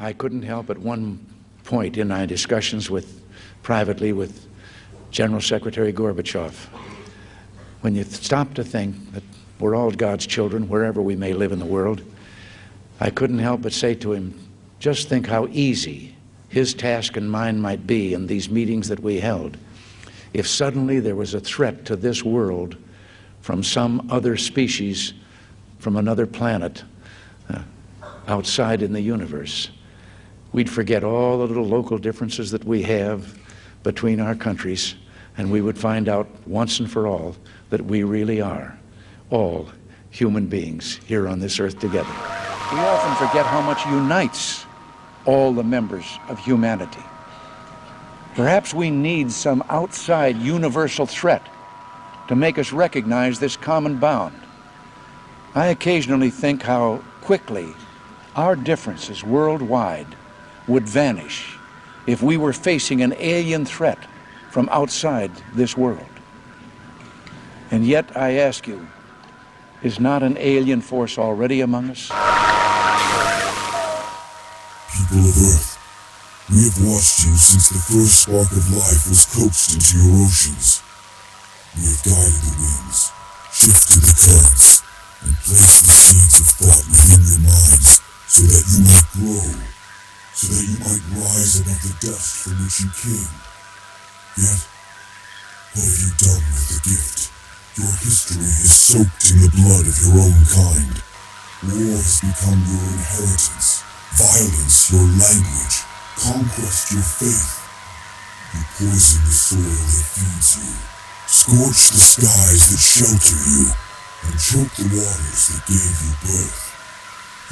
I couldn't help at one point in my discussions privately with General Secretary Gorbachev, when you stop to think that we're all God's children, wherever we may live in the world, I couldn't help but say to him, just think how easy his task and mine might be in these meetings that we held if suddenly there was a threat to this world from some other species, from another planet, outside in the universe. We'd forget all the little local differences that we have between our countries, and we would find out once and for all that we really are all human beings here on this earth together. We often forget how much unites all the members of humanity. Perhaps we need some outside universal threat to make us recognize this common bond. I occasionally think how quickly our differences worldwide would vanish if we were facing an alien threat from outside this world. And yet, I ask you, is not an alien force already among us? People of Earth, we have watched you since the first spark of life was coaxed into your oceans. We have guided the winds, shifted the currents, and placed the seeds of thought within your minds so that you might grow, so that you might rise above the dust from which you came. Yet, what have you done with the gift? Your history is soaked in the blood of your own kind. War has become your inheritance, violence your language, conquest your faith. You poison the soil that feeds you, scorch the skies that shelter you, and choke the waters that gave you birth.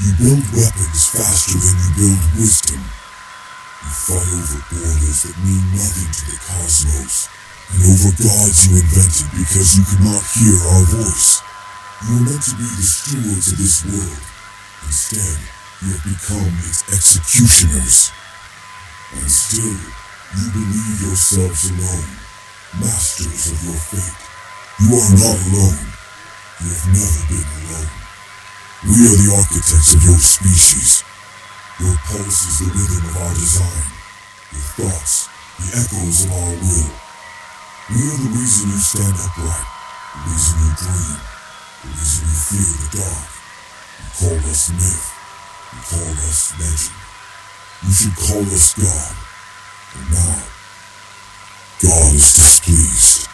You build weapons faster than you build wisdom. You fight over borders that mean nothing to the cosmos, and over gods you invented because you could not hear our voice. You were meant to be the stewards of this world. Instead, you have become its executioners. And still, you believe yourselves alone, masters of your fate. You are not alone. You have never been alone. We are the architects of your species. Your pulse is the rhythm of our design. Your thoughts, the echoes of our will. We are the reason you stand upright, the reason you dream, the reason you fear the dark. You call us myth. You call us legend. You should call us God. And now, God is displeased.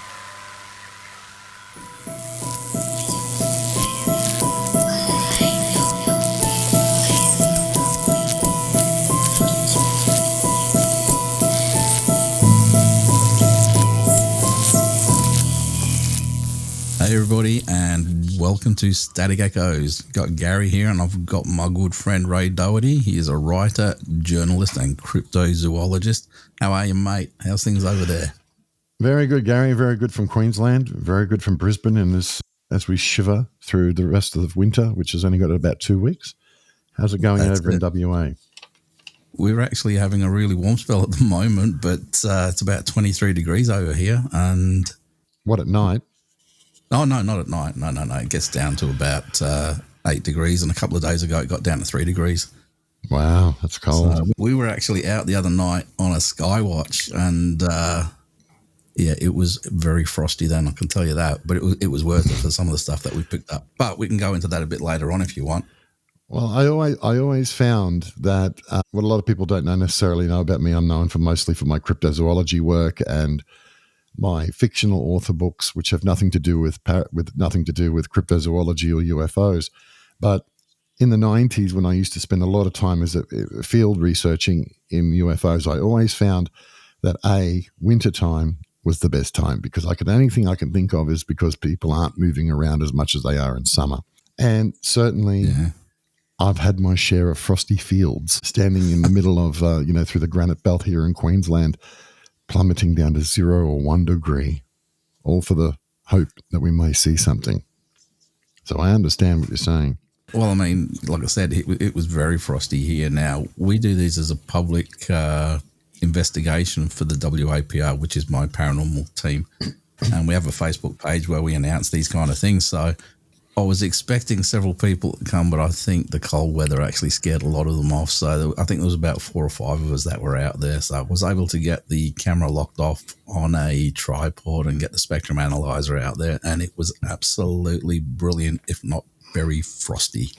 Hey everybody, and welcome to Static Echoes. Got Gary here, and I've got my good friend Ray Doherty. He is a writer, journalist, and cryptozoologist. How are you, mate? How's things over there? Very good, Gary. Very good from Queensland. Very good from Brisbane. And as we shiver through the rest of the winter, which has only got about 2 weeks. How's it going over in WA? We're actually having a really warm spell at the moment, but it's about 23 degrees over here. And what, at night? Oh, no, not at night. No. It gets down to about 8 degrees, and a couple of days ago it got down to 3 degrees. Wow, that's cold. So we were actually out the other night on a sky watch, and it was very frosty then, I can tell you that. But it was worth it for some of the stuff that we picked up. But we can go into that a bit later on if you want. Well, I always found that what a lot of people don't necessarily know about me, I'm known mostly for my cryptozoology work and my fictional author books, which have nothing to do with cryptozoology or UFOs. But in the 90s, when I used to spend a lot of time as a field researching in UFOs, I always found that wintertime was the best time, because only thing I can think of is because people aren't moving around as much as they are in summer. And certainly I've had my share of frosty fields standing in the middle of, through the granite belt here in Queensland, plummeting down to 0 or 1 degree, all for the hope that we may see something. So I understand what you're saying. Well, I mean, like I said, it was very frosty here. Now, we do these as a public investigation for the WAPR, which is my paranormal team. And we have a Facebook page where we announce these kind of things. So I was expecting several people to come, but I think the cold weather actually scared a lot of them off. So I think there was about 4 or 5 of us that were out there. So I was able to get the camera locked off on a tripod and get the spectrum analyzer out there. And it was absolutely brilliant, if not very frosty.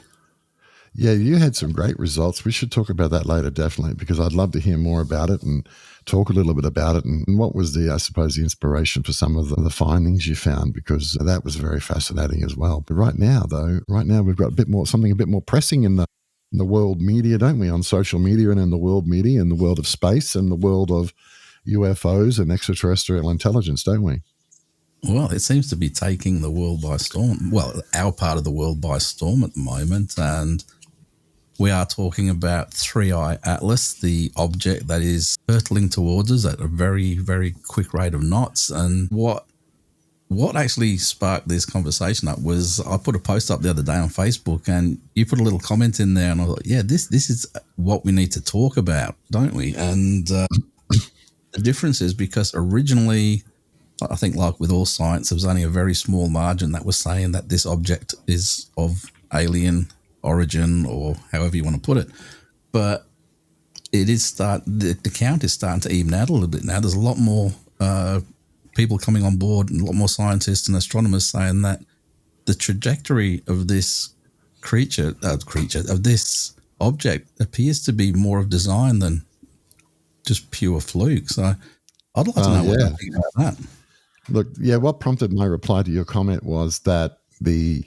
Yeah, you had some great results. We should talk about that later, definitely, because I'd love to hear more about it and talk a little bit about it. And what was the, I suppose, the inspiration for some of the findings you found, because that was very fascinating as well. But right now, we've got something a bit more pressing in the world media, don't we? On social media and in the world media, in the world of space and the world of UFOs and extraterrestrial intelligence, don't we? Well, it seems to be taking the world by storm. Well, our part of the world by storm at the moment. And we are talking about 3i Atlas, the object that is hurtling towards us at a very, very quick rate of knots. And what actually sparked this conversation up was I put a post up the other day on Facebook, and you put a little comment in there, and I thought, yeah, this is what we need to talk about, don't we? And the difference is because originally, I think like with all science, there was only a very small margin that was saying that this object is of alien origin, or however you want to put it. But it is the count is starting to even out a little bit now. There's a lot more people coming on board, and a lot more scientists and astronomers saying that the trajectory of this of this object appears to be more of design than just pure fluke. So I'd like to know what you think about that. Look, yeah, what prompted my reply to your comment was that the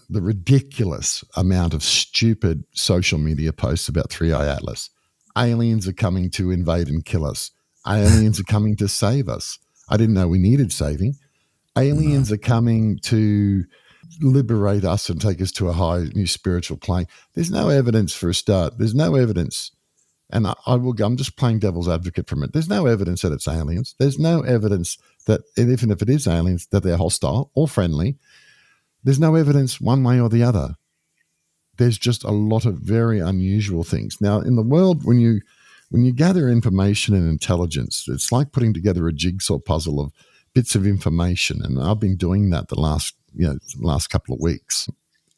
ridiculous amount of stupid social media posts about 3i Atlas. Aliens are coming to invade and kill us. Aliens are coming to save us. I didn't know we needed saving. Aliens are coming to liberate us and take us to a high new spiritual plane. There's no evidence for a start. There's no evidence. And I'm just playing devil's advocate for a minute. There's no evidence that it's aliens. There's no evidence that, even if it is aliens, that they're hostile or friendly. There's no evidence one way or the other. There's just a lot of very unusual things. Now, in the world, when you gather information and intelligence, it's like putting together a jigsaw puzzle of bits of information. And I've been doing that the last couple of weeks.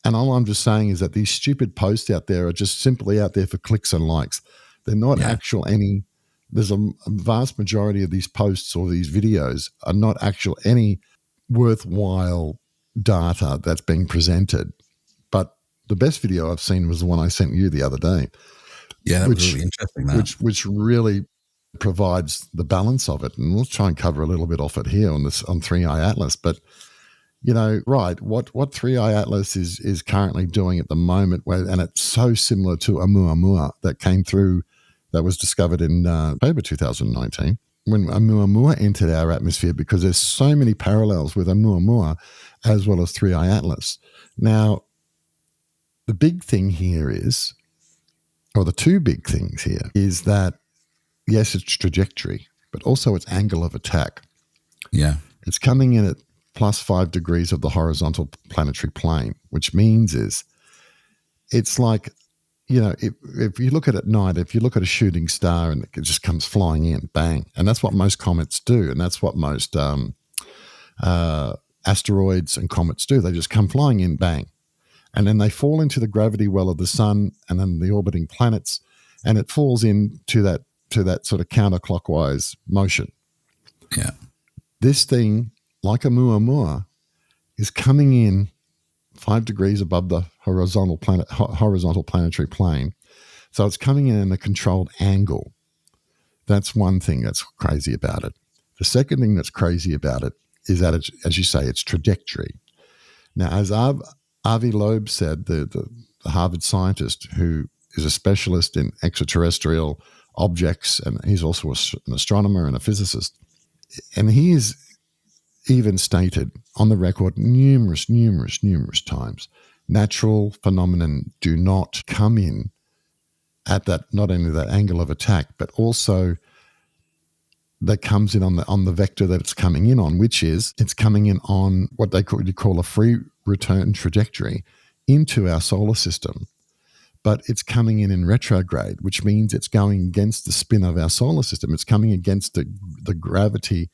And all I'm just saying is that these stupid posts out there are just simply out there for clicks and likes. They're not there's a vast majority of these posts or these videos are not actual any worthwhile data that's being presented. But the best video I've seen was the one I sent you the other day. Yeah, that was really interesting. Which really provides the balance of it. And we'll try and cover a little bit off it here on 3i Atlas. But, what 3i Atlas is currently doing at the moment, and it's so similar to Oumuamua that was discovered in October 2019. When Oumuamua entered our atmosphere, because there's so many parallels with Oumuamua as well as 3i Atlas. Now, the big thing here is, or the two big things here, is that, yes, it's trajectory, but also its angle of attack. Yeah. It's coming in at plus 5 degrees of the horizontal planetary plane, which means it's like, if you look at night, if you look at a shooting star and it just comes flying in, bang. And that's what most comets do. And that's what most asteroids and comets do. They just come flying in, bang. And then they fall into the gravity well of the sun and then the orbiting planets, and it falls into that sort of counterclockwise motion. Yeah. This thing, like Oumuamua, is coming in 5 degrees above the horizontal planetary plane. So it's coming in a controlled angle. That's one thing that's crazy about it. The second thing that's crazy about it is that, as you say, it's trajectory. Now, as Avi Loeb said, the Harvard scientist who is a specialist in extraterrestrial objects, and he's also an astronomer and a physicist, and he is even stated on the record numerous times, natural phenomenon do not come in at that, not only that angle of attack, but also that comes in on the vector that it's coming in on, which is it's coming in on what they call a free return trajectory into our solar system. But it's coming in retrograde, which means it's going against the spin of our solar system. It's coming against the gravity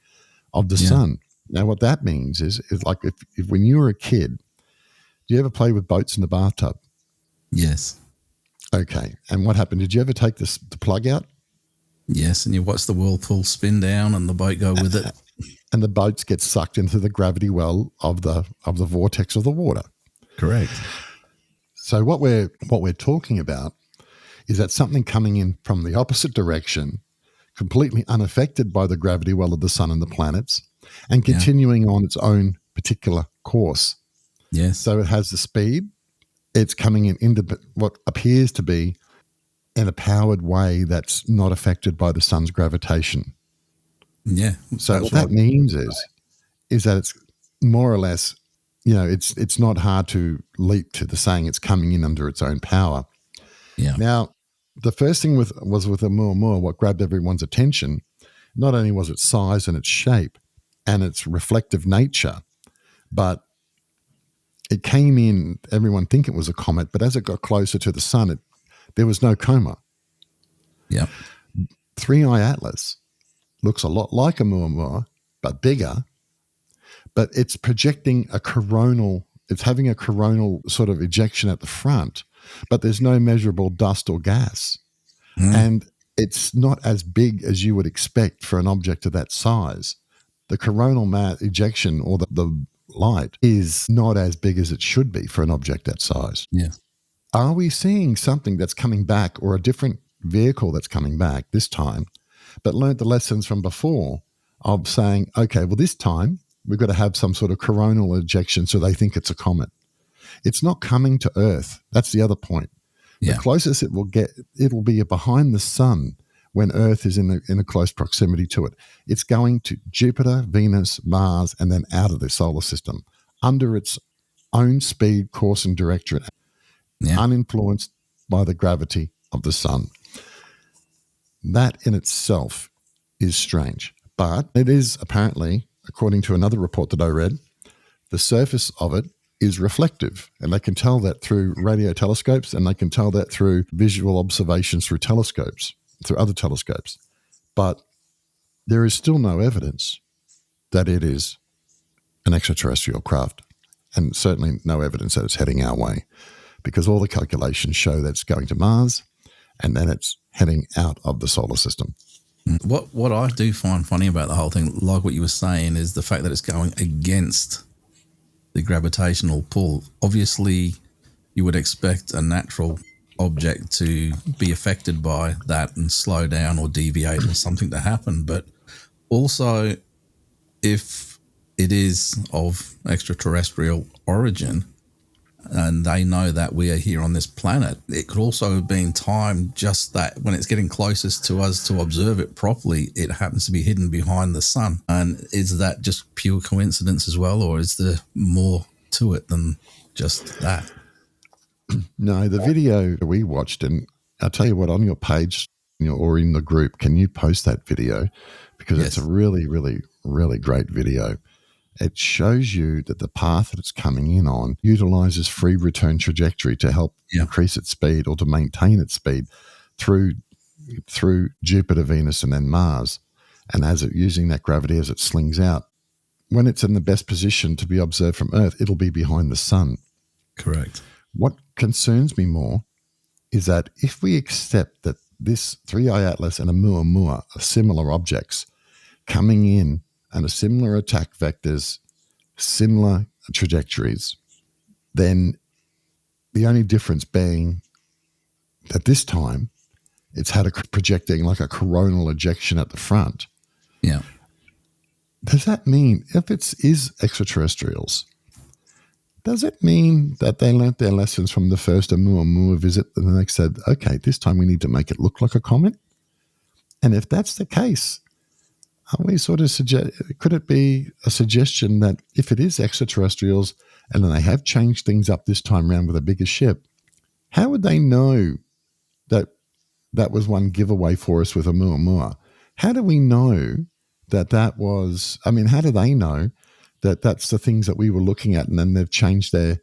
of the sun. Now, what that means is like if when you were a kid Do you ever play with boats in the bathtub? Yes. Okay. And what happened? Did you ever take the plug out? Yes, and you watch the whirlpool spin down and the boat go with it. And the boats get sucked into the gravity well of the vortex of the water. Correct. So what we're talking about is that something coming in from the opposite direction, completely unaffected by the gravity well of the sun and the planets, and continuing on its own particular course. Yes. So it has the speed. It's coming in into what appears to be in a powered way that's not affected by the sun's gravitation. Yeah. So what that means is that it's more or less, it's not hard to leap to the saying it's coming in under its own power. Yeah. Now, the first thing was with Oumuamua, what grabbed everyone's attention, not only was its size and its shape and its reflective nature, but it came in, everyone think it was a comet, but as it got closer to the sun, there was no coma. Yeah. 3i Atlas looks a lot like Oumuamua, but bigger, but it's projecting it's having a coronal sort of ejection at the front, but there's no measurable dust or gas. And it's not as big as you would expect for an object of that size. The coronal ejection or the light is not as big as it should be for an object that size. Yeah. Are we seeing something that's coming back, or a different vehicle that's coming back this time, but learned the lessons from before of saying, okay, well, this time we've got to have some sort of coronal ejection so they think it's a comet. It's not coming to Earth. That's the other point. Yeah. The closest it will get, it'll be behind the sun when Earth is in a close proximity to it. It's going to Jupiter, Venus, Mars, and then out of the solar system under its own speed, course, and direction, uninfluenced by the gravity of the sun. That in itself is strange, but it is apparently, according to another report that I read, the surface of it is reflective, and they can tell that through radio telescopes, and they can tell that through visual observations through telescopes, through other telescopes. But there is still no evidence that it is an extraterrestrial craft, and certainly no evidence that it's heading our way, because all the calculations show that it's going to Mars and then it's heading out of the solar system. What I do find funny about the whole thing, like what you were saying, is the fact that it's going against the gravitational pull. Obviously, you would expect a natural object to be affected by that and slow down or deviate or something to happen. But also, if it is of extraterrestrial origin and they know that we are here on this planet, it could also have been timed just that when it's getting closest to us to observe it properly, it happens to be hidden behind the sun. And is that just pure coincidence as well, or is there more to it than just that? No, the video we watched, and I'll tell you what, on your page or in the group, can you post that video? Because it's a really, really, really great video. It shows you that the path that it's coming in on utilizes free return trajectory to help increase its speed or to maintain its speed through Jupiter, Venus, and then Mars. And as it using that gravity as it slings out, when it's in the best position to be observed from Earth, it'll be behind the sun. Correct. What concerns me more is that if we accept that this 3i Atlas and Oumuamua are similar objects coming in and a similar attack vectors, similar trajectories, then the only difference being that this time it's had projecting like a coronal ejection at the front. Yeah. Does that mean, if it is extraterrestrials, does it mean that they learnt their lessons from the first Oumuamua visit and then they said, okay, this time we need to make it look like a comet? And if that's the case, are we sort of could it be a suggestion that if it is extraterrestrials and then they have changed things up this time around with a bigger ship, how would they know that that was one giveaway for us with Oumuamua? How do we know that was, how do they know that that's the things that we were looking at and then they've changed their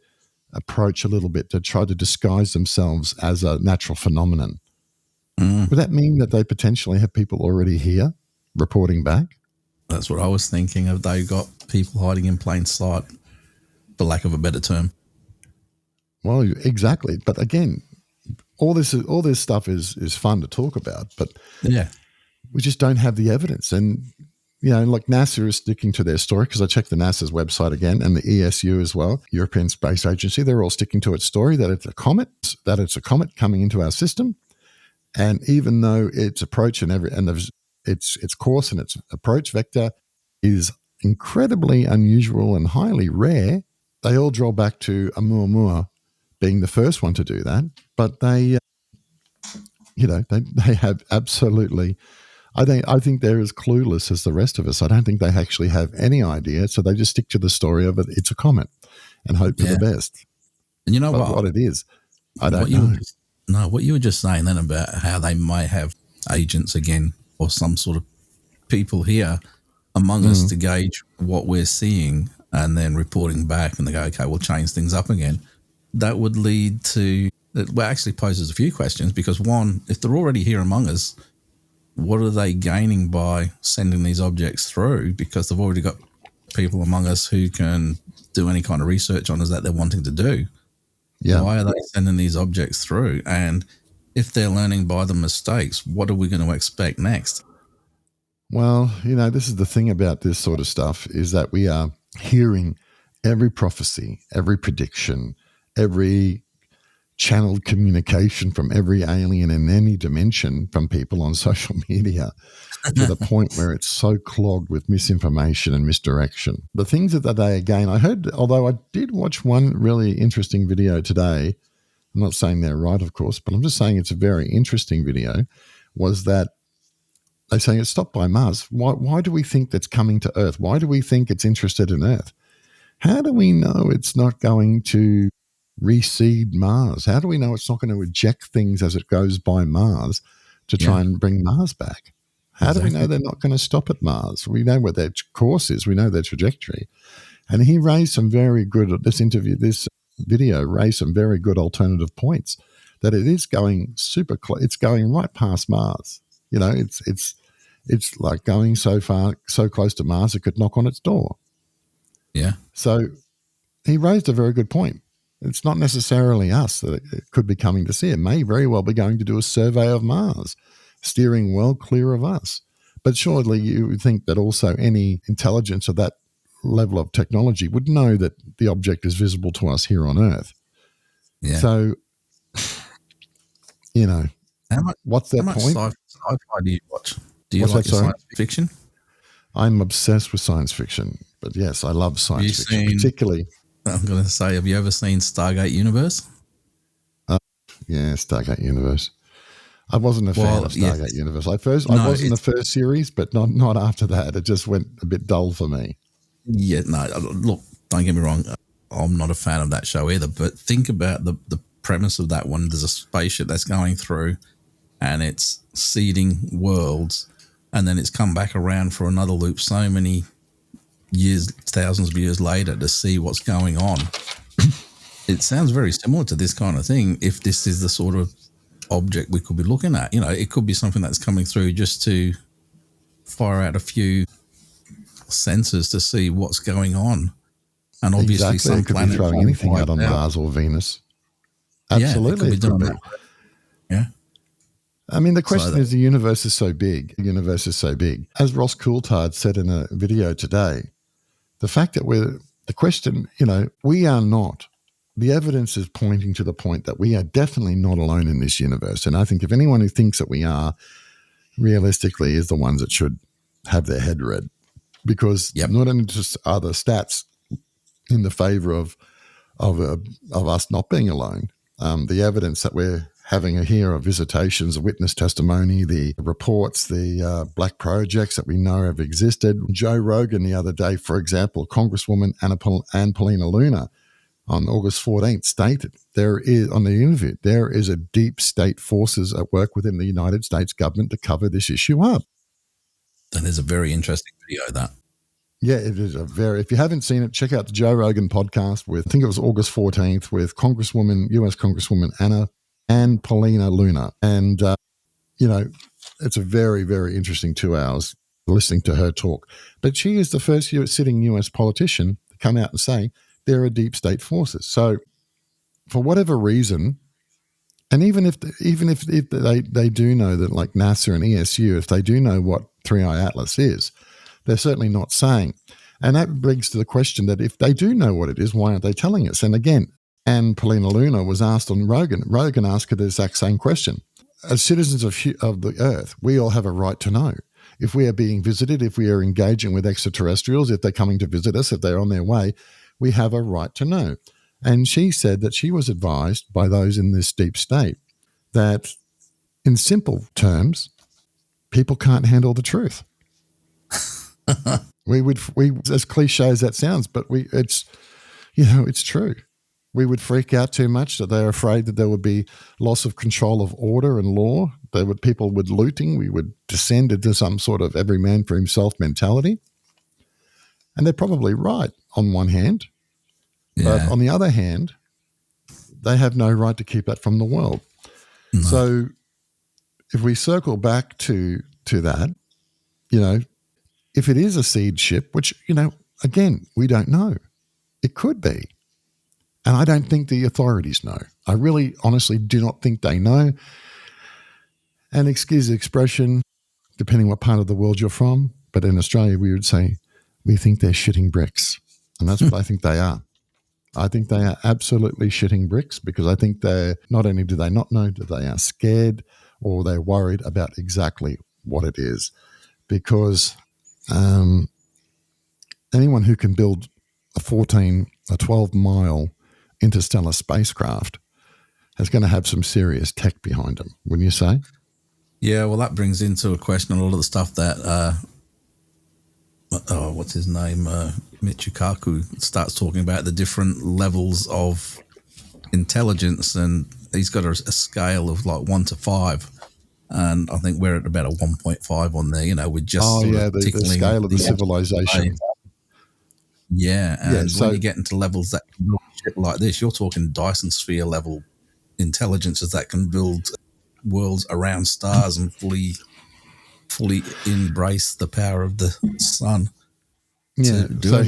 approach a little bit to try to disguise themselves as a natural phenomenon? Would that mean that they potentially have people already here reporting back? That's what I was thinking of. They got people hiding in plain sight, for lack of a better term. Well, exactly. But again, all this stuff is fun to talk about, but Yeah. we just don't have the evidence. And like NASA is sticking to their story, because I checked the NASA's website again, and the ESU as well, European Space Agency. They're all sticking to its story that it's a comet coming into our system. And even though its approach and its course and its approach vector is incredibly unusual and highly rare, they all draw back to Oumuamua being the first one to do that. But they have absolutely. I think they're as clueless as the rest of us. I don't think they actually have any idea. So they just stick to the story of it. It's a comet, and hope for the best. And you know what it is, I don't know. What you were just saying then about how they might have agents again, or some sort of people here among us to gauge what we're seeing, and then reporting back, and they go, okay, we'll change things up again. That would lead to, well, actually poses a few questions, because one, if they're already here among us, what are they gaining by sending these objects through? Because they've already got people among us who can do any kind of research on us that they're wanting to do. Yeah. Why are they sending these objects through? And if they're learning by the mistakes, what are we going to expect next? Well, this is the thing about this sort of stuff, is that we are hearing every prophecy, every prediction, every channeled communication from every alien in any dimension from people on social media, to the point where it's so clogged with misinformation and misdirection. The things that they, again, I heard, although I did watch one really interesting video today, I'm not saying they're right, of course, but I'm just saying it's a very interesting video, was that they're saying it's stopped by Mars. Why do we think that's coming to Earth? Why do we think it's interested in Earth? How do we know it's not going to reseed Mars? How do we know it's not going to eject things as it goes by Mars to try and bring Mars back? How do we know they're not going to stop at Mars? We know what their course is. We know their trajectory. And he raised some very good, this video raised some very good alternative points, that it is going super close. It's going right past Mars. It's like going so close to Mars, it could knock on its door. Yeah. So he raised a very good point. It's not necessarily us that it could be coming to see. It may very well be going to do a survey of Mars, steering well clear of us. But surely you would think that also any intelligence of that level of technology would know that the object is visible to us here on Earth. Yeah. So, what's that point? Sci-fi do you watch? Do you like science fiction? I'm obsessed with science fiction. But yes, I love science fiction, particularly. I'm going to say, have you ever seen Stargate Universe? Yeah, Stargate Universe. I wasn't a fan of Stargate Universe. I was in the first series, but not after that. It just went a bit dull for me. Yeah, no, look, don't get me wrong. I'm not a fan of that show either, but think about the premise of that one. There's a spaceship that's going through and it's seeding worlds, and then it's come back around for another loop so many years, thousands of years later, to see what's going on. It sounds very similar to this kind of thing. If this is the sort of object we could be looking at, it could be something that's coming through just to fire out a few sensors to see what's going on. And obviously, some it could be throwing anything out on Mars or Venus. Absolutely, it could be. Yeah. I mean, the question is, the universe is so big. The universe is so big. As Ross Coulthard said in a video today, the fact that we are not. The evidence is pointing to the point that we are definitely not alone in this universe. And I think if anyone who thinks that we are, realistically, is the ones that should have their head read. Because not only just are the stats in the favor of us not being alone, the evidence that we're having here of visitations, of witness testimony, the reports, the black projects that we know have existed. Joe Rogan the other day, for example, Congresswoman Ann Paulina Luna, on August 14th, stated there is a deep state forces at work within the United States government to cover this issue up. That is a very interesting video, that. Yeah, it is if you haven't seen it, check out the Joe Rogan podcast with, I think it was August 14th, with US Congresswoman Ann Paulina Luna. And, it's a very, very interesting 2 hours listening to her talk. But she is the first sitting US politician to come out and say there are deep state forces. So for whatever reason, and even if they do know that, like NASA and ESU, if they do know what 3i Atlas is, they're certainly not saying. And that brings to the question that if they do know what it is, why aren't they telling us? And again, Anne Paulina Luna was asked on Rogan. Rogan asked her the exact same question. As citizens of the Earth, we all have a right to know. If we are being visited, if we are engaging with extraterrestrials, if they're coming to visit us, if they're on their way, we have a right to know. And she said that she was advised by those in this deep state that, in simple terms, people can't handle the truth. we as cliche as that sounds, but it's true. We would freak out too much, that they're afraid that there would be loss of control of order and law. People would looting. We would descend into some sort of every man for himself mentality. And they're probably right on one hand. Yeah. But on the other hand, they have no right to keep that from the world. No. So if we circle back to that, if it is a seed ship, which, again, we don't know. It could be. And I don't think the authorities know. I really honestly do not think they know. And excuse the expression, depending what part of the world you're from, but in Australia we would say, we think they're shitting bricks. And that's what I think they are. I think they are absolutely shitting bricks, because I think not only do they not know, that they are scared or they're worried about exactly what it is. Because anyone who can build a 12-mile interstellar spacecraft is going to have some serious tech behind them, wouldn't you say? Yeah, well, that brings into a question a lot of the stuff that, what's his name, Michikaku starts talking about, the different levels of intelligence, and he's got a scale of like 1 to 5. And I think we're at about a 1.5 on there, we're just the scale of the civilization. Yeah, and when you get into levels that can build shit like this, you're talking Dyson sphere level intelligences that can build worlds around stars and fully embrace the power of the sun. Yeah, so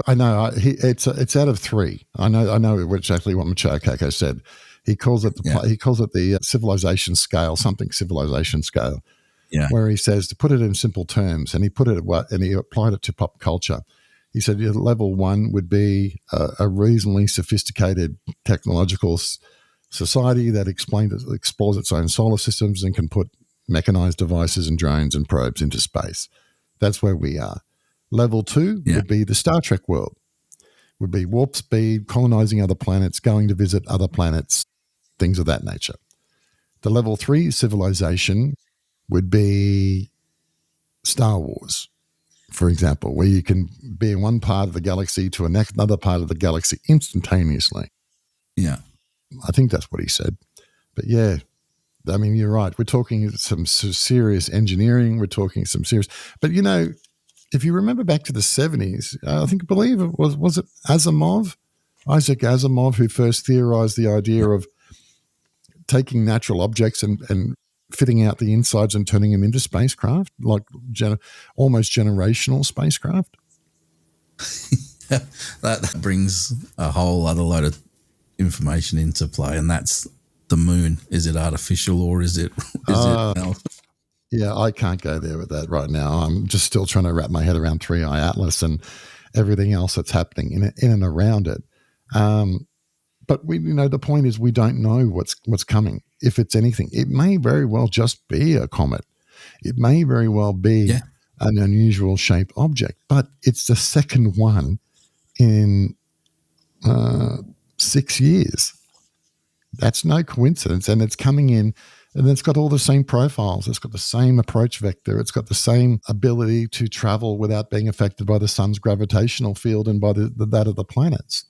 I know it's out of 3. I know exactly what Michikaku said. He calls it the civilization scale, something civilization scale. Yeah, where he says, to put it in simple terms, and he applied it to pop culture. He said level 1 would be a reasonably sophisticated technological society that explores its own solar systems and can put mechanized devices and drones and probes into space. That's where we are. Level 2 would be the Star Trek world, would be warp speed, colonizing other planets, going to visit other planets, things of that nature. The level 3 civilization would be Star Wars, for example, where you can be in one part of the galaxy to another part of the galaxy instantaneously. Yeah. I think that's what he said. But yeah, I mean, you're right. We're talking some serious engineering. We're talking some serious. But, if you remember back to the 70s, I believe it was it Isaac Asimov, who first theorized the idea of taking natural objects and fitting out the insides and turning them into spacecraft, like almost generational spacecraft. that brings a whole other load of information into play, and that's the moon. Is it artificial or is it Yeah, I can't go there with that right now. I'm just still trying to wrap my head around 3i Atlas and everything else that's happening in and around it. But the point is, we don't know what's coming. If it's anything, it may very well just be a comet. It may very well be an unusual shaped object, but it's the second one in 6 years. That's no coincidence, and it's coming in, and it's got all the same profiles. It's got the same approach vector. It's got the same ability to travel without being affected by the sun's gravitational field and by that of the planets.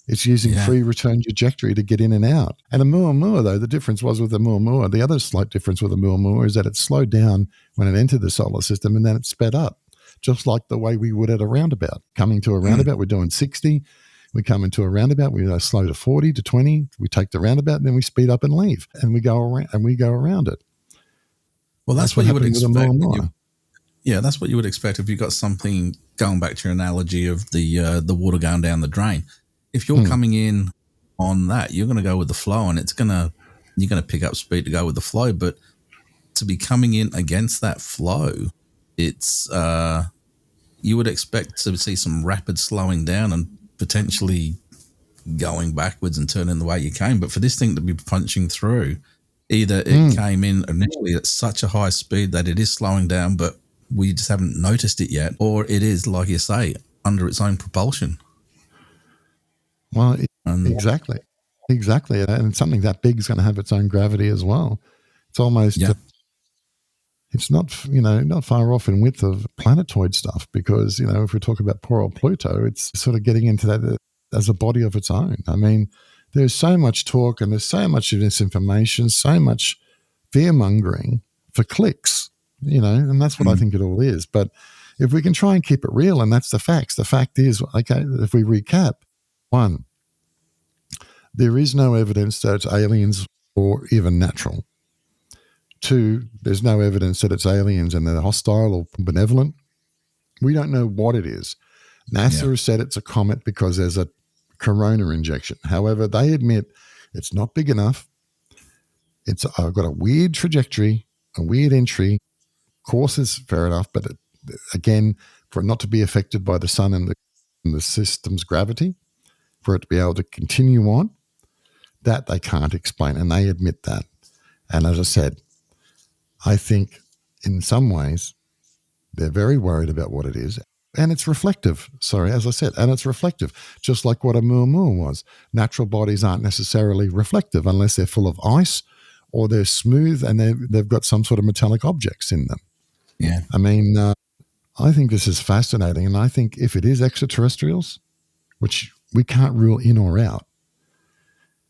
It's using free return trajectory to get in and out. And a Oumuamua, though, the difference was with the Oumuamua, the other slight difference with the Oumuamua is that it slowed down when it entered the solar system, and then it sped up, just like the way we would at a roundabout. Coming to a roundabout, we're doing 60. We come into a roundabout, we slow to 40 to 20. We take the roundabout, and then we speed up and leave, and we go around it. Well, that's what you would expect. That's what you would expect if you got something, going back to your analogy of the water going down the drain. If you're coming in on that. You're going to go with the flow, and you're going to pick up speed to go with the flow. But to be coming in against that flow, it's you would expect to see some rapid slowing down and potentially going backwards and turning the way you came. But for this thing to be punching through, either it came in initially at such a high speed that it is slowing down, but we just haven't noticed it yet, or it is, like you say, under its own propulsion. Well, exactly. And something that big is going to have its own gravity as well. It's almost, it's not, not far off in width of planetoid stuff because, if we talk about poor old Pluto, it's sort of getting into that as a body of its own. I mean, there's so much talk and there's so much misinformation, so much fear-mongering for clicks, and that's what I think it all is. But if we can try and keep it real, and that's the facts, the fact is, okay, if we recap, 1, there is no evidence that it's aliens or even natural. 2, there's no evidence that it's aliens and they're hostile or benevolent. We don't know what it is. NASA has said it's a comet because there's a corona injection. However, they admit it's not big enough. It's got a weird trajectory, a weird entry. Course is fair enough, but again, for it not to be affected by the sun and the system's gravity, for it to be able to continue on, that they can't explain, and they admit that. And as I said, I think in some ways they're very worried about what it is, and it's reflective. And it's reflective, just like what a Oumuamua was. Natural bodies aren't necessarily reflective unless they're full of ice or they're smooth and they've got some sort of metallic objects in them. Yeah. I mean, I think this is fascinating, and I think if it is extraterrestrials, which we can't rule in or out,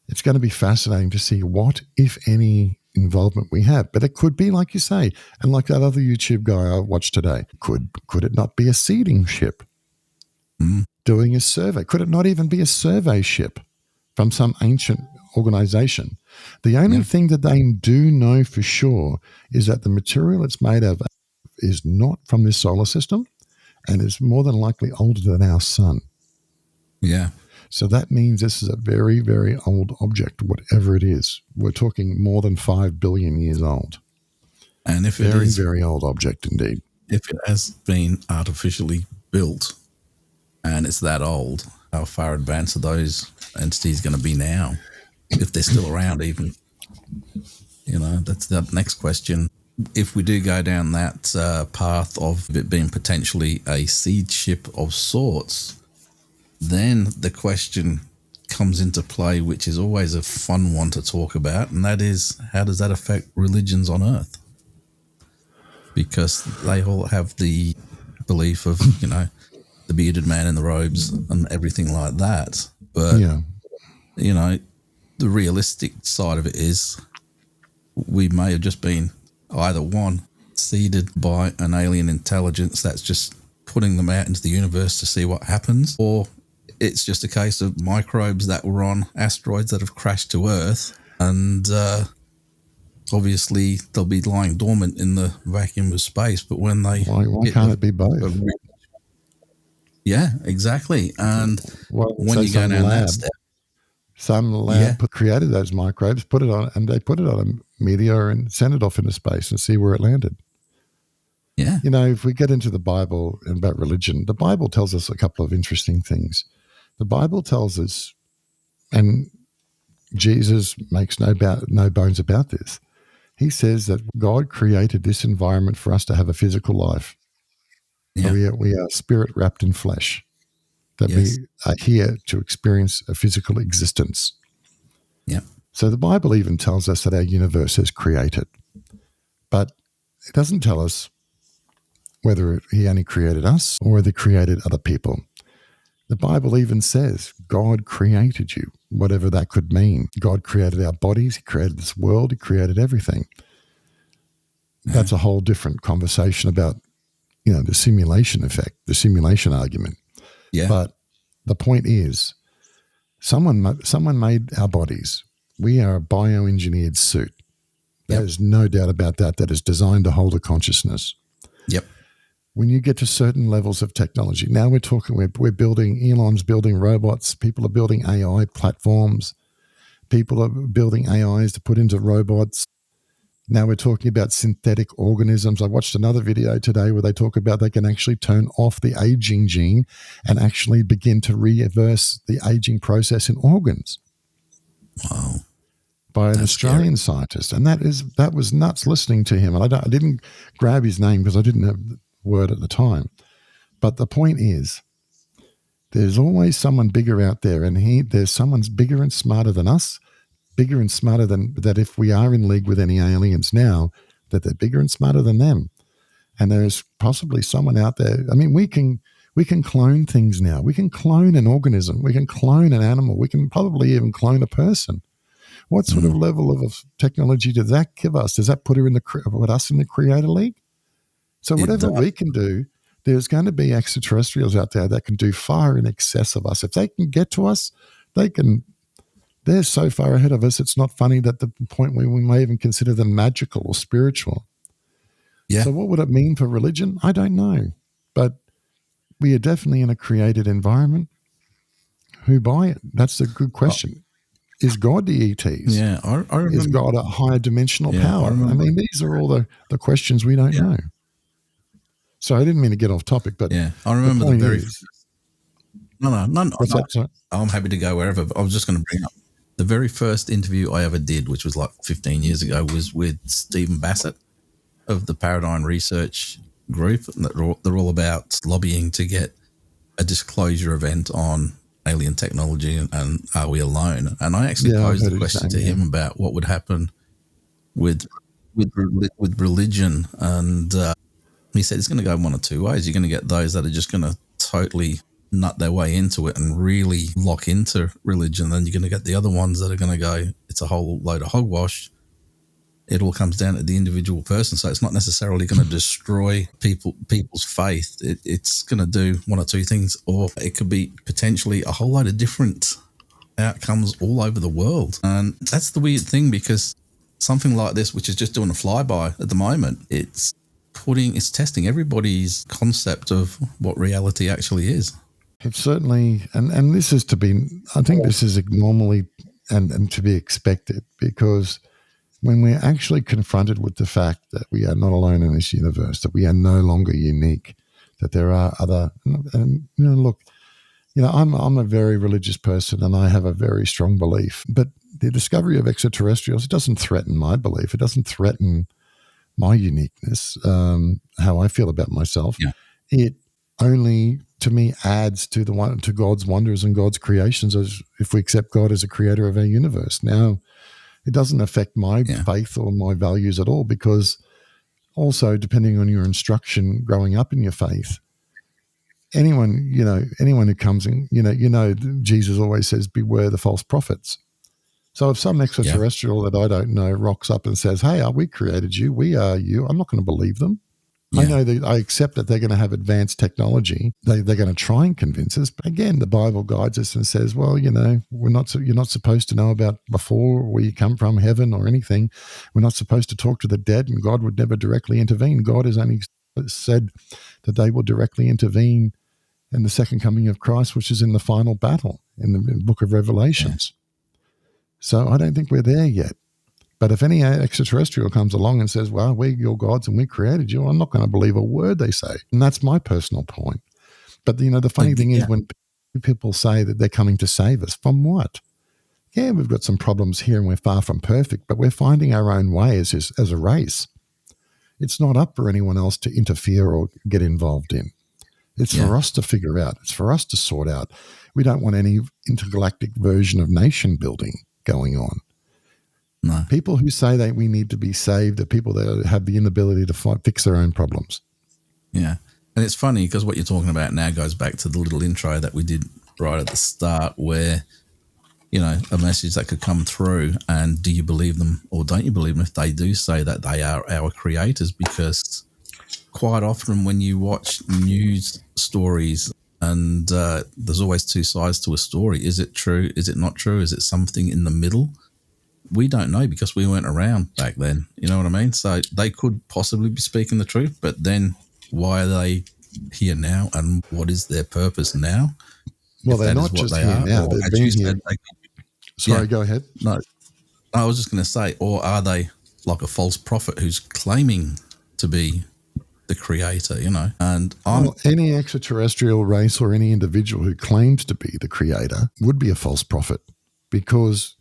it's going to be fascinating to see what, if any, involvement we have. But it could be, like you say, and like that other YouTube guy I watched today, could it not be a seeding ship doing a survey? Could it not even be a survey ship from some ancient organization? The only thing that they do know for sure is that the material it's made of is not from this solar system and is more than likely older than our sun. Yeah. So that means this is a very, very old object, whatever it is. We're talking more than 5 billion years old. And if very, it is, very old object indeed. If it has been artificially built and it's that old, how far advanced are those entities going to be now? If they're still around even. That's the next question. If we do go down that path of it being potentially a seed ship of sorts, then the question comes into play, which is always a fun one to talk about, and that is, how does that affect religions on Earth? Because they all have the belief of, the bearded man in the robes and everything like that. But, the realistic side of it is we may have just been either one, seeded by an alien intelligence that's just putting them out into the universe to see what happens, or it's just a case of microbes that were on asteroids that have crashed to Earth, and obviously they'll be lying dormant in the vacuum of space. But when they why can't it be both? Yeah, exactly. And when you go down that step, some lab created those microbes, put it on a meteor and sent it off into space and see where it landed. Yeah. If we get into the Bible and about religion, the Bible tells us a couple of interesting things. The Bible tells us, and Jesus makes no bones about this, he says that God created this environment for us to have a physical life. Yeah. We are spirit wrapped in flesh, that we are here to experience a physical existence. Yeah. So the Bible even tells us that our universe is created, but it doesn't tell us whether he only created us or whether he created other people. The Bible even says God created you, whatever that could mean. God created our bodies. He created this world. He created everything. Yeah. That's a whole different conversation about, the simulation effect, the simulation argument. Yeah. But the point is, someone made our bodies. We are a bioengineered suit. There's no doubt about that. That is designed to hold a consciousness. Yep. when you get to certain levels of technology, now we're talking, we're building, Elon's building robots, people are building AI platforms, people are building AIs to put into robots. Now we're talking about synthetic organisms. I watched another video today where they talk about they can actually turn off the aging gene and actually begin to reverse the aging process in organs. Wow. By an Australian scientist. And that was nuts listening to him. And I didn't grab his name because I didn't have the word at the time. But the point is, there's always someone bigger out there, and there's someone's bigger and smarter than us, bigger and smarter than that. If we are in league with any aliens now, that they're bigger and smarter than them. And there's possibly someone out there. I mean, we can clone things now. We can clone an organism. We can clone an animal. We can probably even clone a person. What sort of level of technology does that give us? Does that put us in the creator league? So whatever we can do, there's going to be extraterrestrials out there that can do far in excess of us. If they can get to us, they're so far ahead of us, it's not funny that the point where we may even consider them magical or spiritual. Yeah. So what would it mean for religion? I don't know. But we are definitely in a created environment. Who buy it? That's a good question. Is God the ETs? Yeah, I remember. Is God a higher dimensional power? I mean, these are all the questions we don't know. So I didn't mean to get off topic, but I remember the very No. What's that, sorry? I'm happy to go wherever, but I was just going to bring up the very first interview I ever did, which was like 15 years ago, was with Stephen Bassett of the Paradigm Research Group. They're all about lobbying to get a disclosure event on alien technology and are we alone? And I actually posed the question to him about what would happen with religion, and he said it's going to go one of two ways. You're going to get those that are just going to totally nut their way into it and really lock into religion. Then you're going to get the other ones that are going to go, it's a whole load of hogwash. It all comes down to the individual person. So it's not necessarily going to destroy people's faith. It's going to do one or two things, or it could be potentially a whole load of different outcomes all over the world. And that's the weird thing, because something like this, which is just doing a flyby at the moment, it's testing everybody's concept of what reality actually is. It's certainly, and this is I think this is normally and to be expected, because when we're actually confronted with the fact that we are not alone in this universe, that we are no longer unique, that there are other, and look, I'm a very religious person and I have a very strong belief, but the discovery of extraterrestrials, it doesn't threaten my belief. It doesn't threaten my uniqueness, how I feel about myself. Yeah. It only, to me, adds to God's wonders and God's creations, as if we accept God as a creator of our universe. Now, it doesn't affect my faith or my values at all, because also, depending on your instruction growing up in your faith, anyone who comes in, Jesus always says, beware the false prophets. So if some extraterrestrial that I don't know rocks up and says, hey, we created you, we are you, I'm not going to believe them. Yeah. I know that I accept that they're going to have advanced technology. They're going to try and convince us. But again, the Bible guides us and says, well, you're not supposed to know about before where you come from, heaven or anything. We're not supposed to talk to the dead, and God would never directly intervene. God has only said that they will directly intervene in the second coming of Christ, which is in the final battle in the book of Revelations. Yeah. So I don't think we're there yet. But if any extraterrestrial comes along and says, well, we're your gods and we created you, I'm not going to believe a word they say. And that's my personal point. But, the funny thing is, when people say that they're coming to save us, from what? Yeah, we've got some problems here and we're far from perfect, but we're finding our own way as a race. It's not up for anyone else to interfere or get involved in. It's for us to figure out. It's for us to sort out. We don't want any intergalactic version of nation building going on. No. People who say that we need to be saved are people that have the inability to fix their own problems. Yeah. And it's funny because what you're talking about now goes back to the little intro that we did right at the start, where, a message that could come through, and do you believe them or don't you believe them if they do say that they are our creators? Because quite often when you watch news stories, and there's always two sides to a story. Is it true? Is it not true? Is it something in the middle? We don't know because we weren't around back then. You know what I mean? So they could possibly be speaking the truth, but then why are they here now, and what is their purpose now? Well, If they're that is not what just they here are, now. or They've as you been here. said, Sorry, go ahead. No, I was just going to say, or are they like a false prophet who's claiming to be the creator, And any extraterrestrial race or any individual who claims to be the creator would be a false prophet, because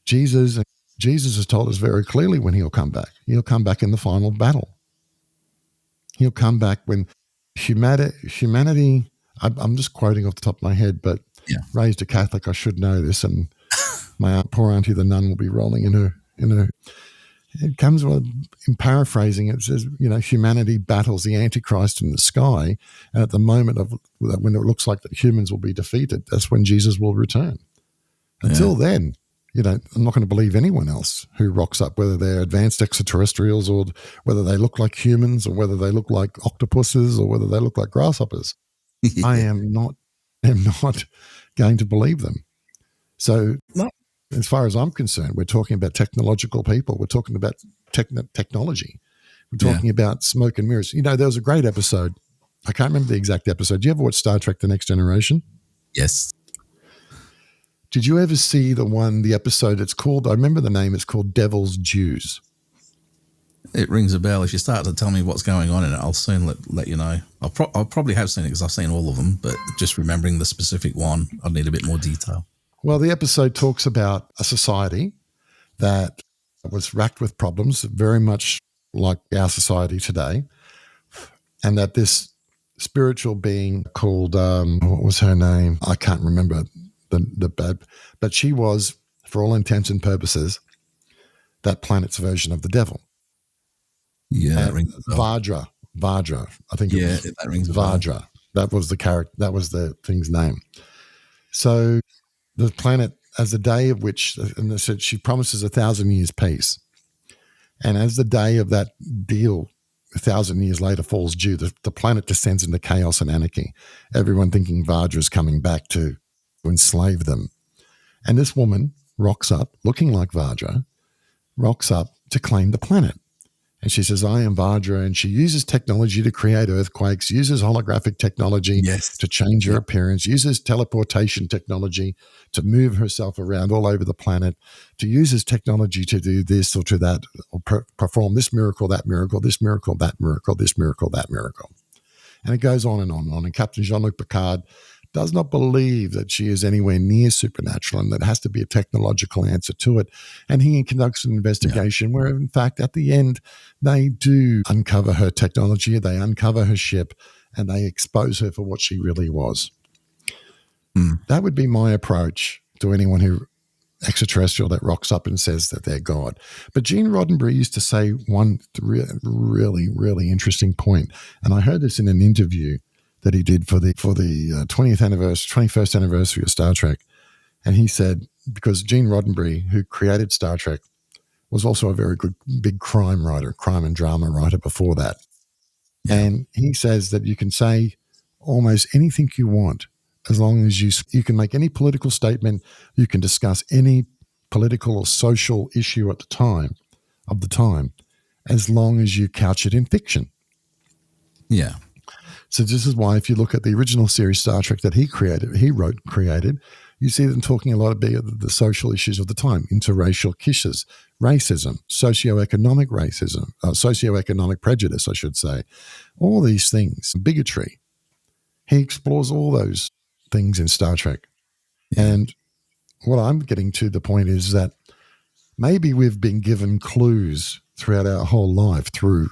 Jesus has told us very clearly when he'll come back. He'll come back in the final battle. He'll come back when humanity, I'm just quoting off the top of my head, but raised a Catholic, I should know this, and my poor auntie, the nun, will be rolling in her. It comes with, in paraphrasing, it says, humanity battles the Antichrist in the sky, and at the moment of when it looks like that humans will be defeated, that's when Jesus will return. Until then, I'm not going to believe anyone else who rocks up, whether they're advanced extraterrestrials or whether they look like humans or whether they look like octopuses or whether they look like grasshoppers. I am not going to believe them. So as far as I'm concerned, we're talking about technological people. We're talking about technology. We're talking about smoke and mirrors. There was a great episode. I can't remember the exact episode. Do you ever watch Star Trek The Next Generation? Yes. Did you ever see the episode it's called, I remember the name, it's called Devil's Dues? It rings a bell. If you start to tell me what's going on in it, I'll soon let you know. I'll probably have seen it because I've seen all of them, but just remembering the specific one, I'd need a bit more detail. Well, the episode talks about a society that was racked with problems, very much like our society today, and that this spiritual being called, what was her name? I can't remember but she was, for all intents and purposes, that planet's version of the devil. Yeah, that rings a bell. Vajra. I think it was that rings a bell. Vajra. That was the character. That was the thing's name. So the planet, as the day of which, and they said she promises 1,000 years peace, and as the day of that deal, 1,000 years later falls due, the planet descends into chaos and anarchy. Everyone thinking Vadra's coming back to enslave them. And this woman rocks up, looking like Vajra, rocks up to claim the planet. And she says, I am Vajra. And she uses technology to create earthquakes, uses holographic technology to change her appearance, uses teleportation technology to move herself around all over the planet, to use his technology to do this or to that, or perform this miracle, that miracle, this miracle, that miracle, this miracle, that miracle. And it goes on and on and on. And Captain Jean-Luc Picard does not believe that she is anywhere near supernatural and that there has to be a technological answer to it. And he conducts an investigation where, in fact, at the end, they do uncover her technology, they uncover her ship, and they expose her for what she really was. That would be my approach to anyone who extraterrestrial that rocks up and says that they're God. But Gene Roddenberry used to say one really, really interesting point, and I heard this in an interview that he did for the 21st anniversary of Star Trek. And he said, because Gene Roddenberry, who created Star Trek, was also a very good big crime and drama writer before that. And he says that you can say almost anything you want as long as you can make any political statement, you can discuss any political or social issue at the time, as long as you couch it in fiction. Yeah. So this is why if you look at the original series Star Trek that he created, you see them talking a lot about the social issues of the time, interracial kisses, racism, socioeconomic prejudice, I should say, all these things, bigotry. He explores all those things in Star Trek. And what I'm getting to the point is that maybe we've been given clues throughout our whole life through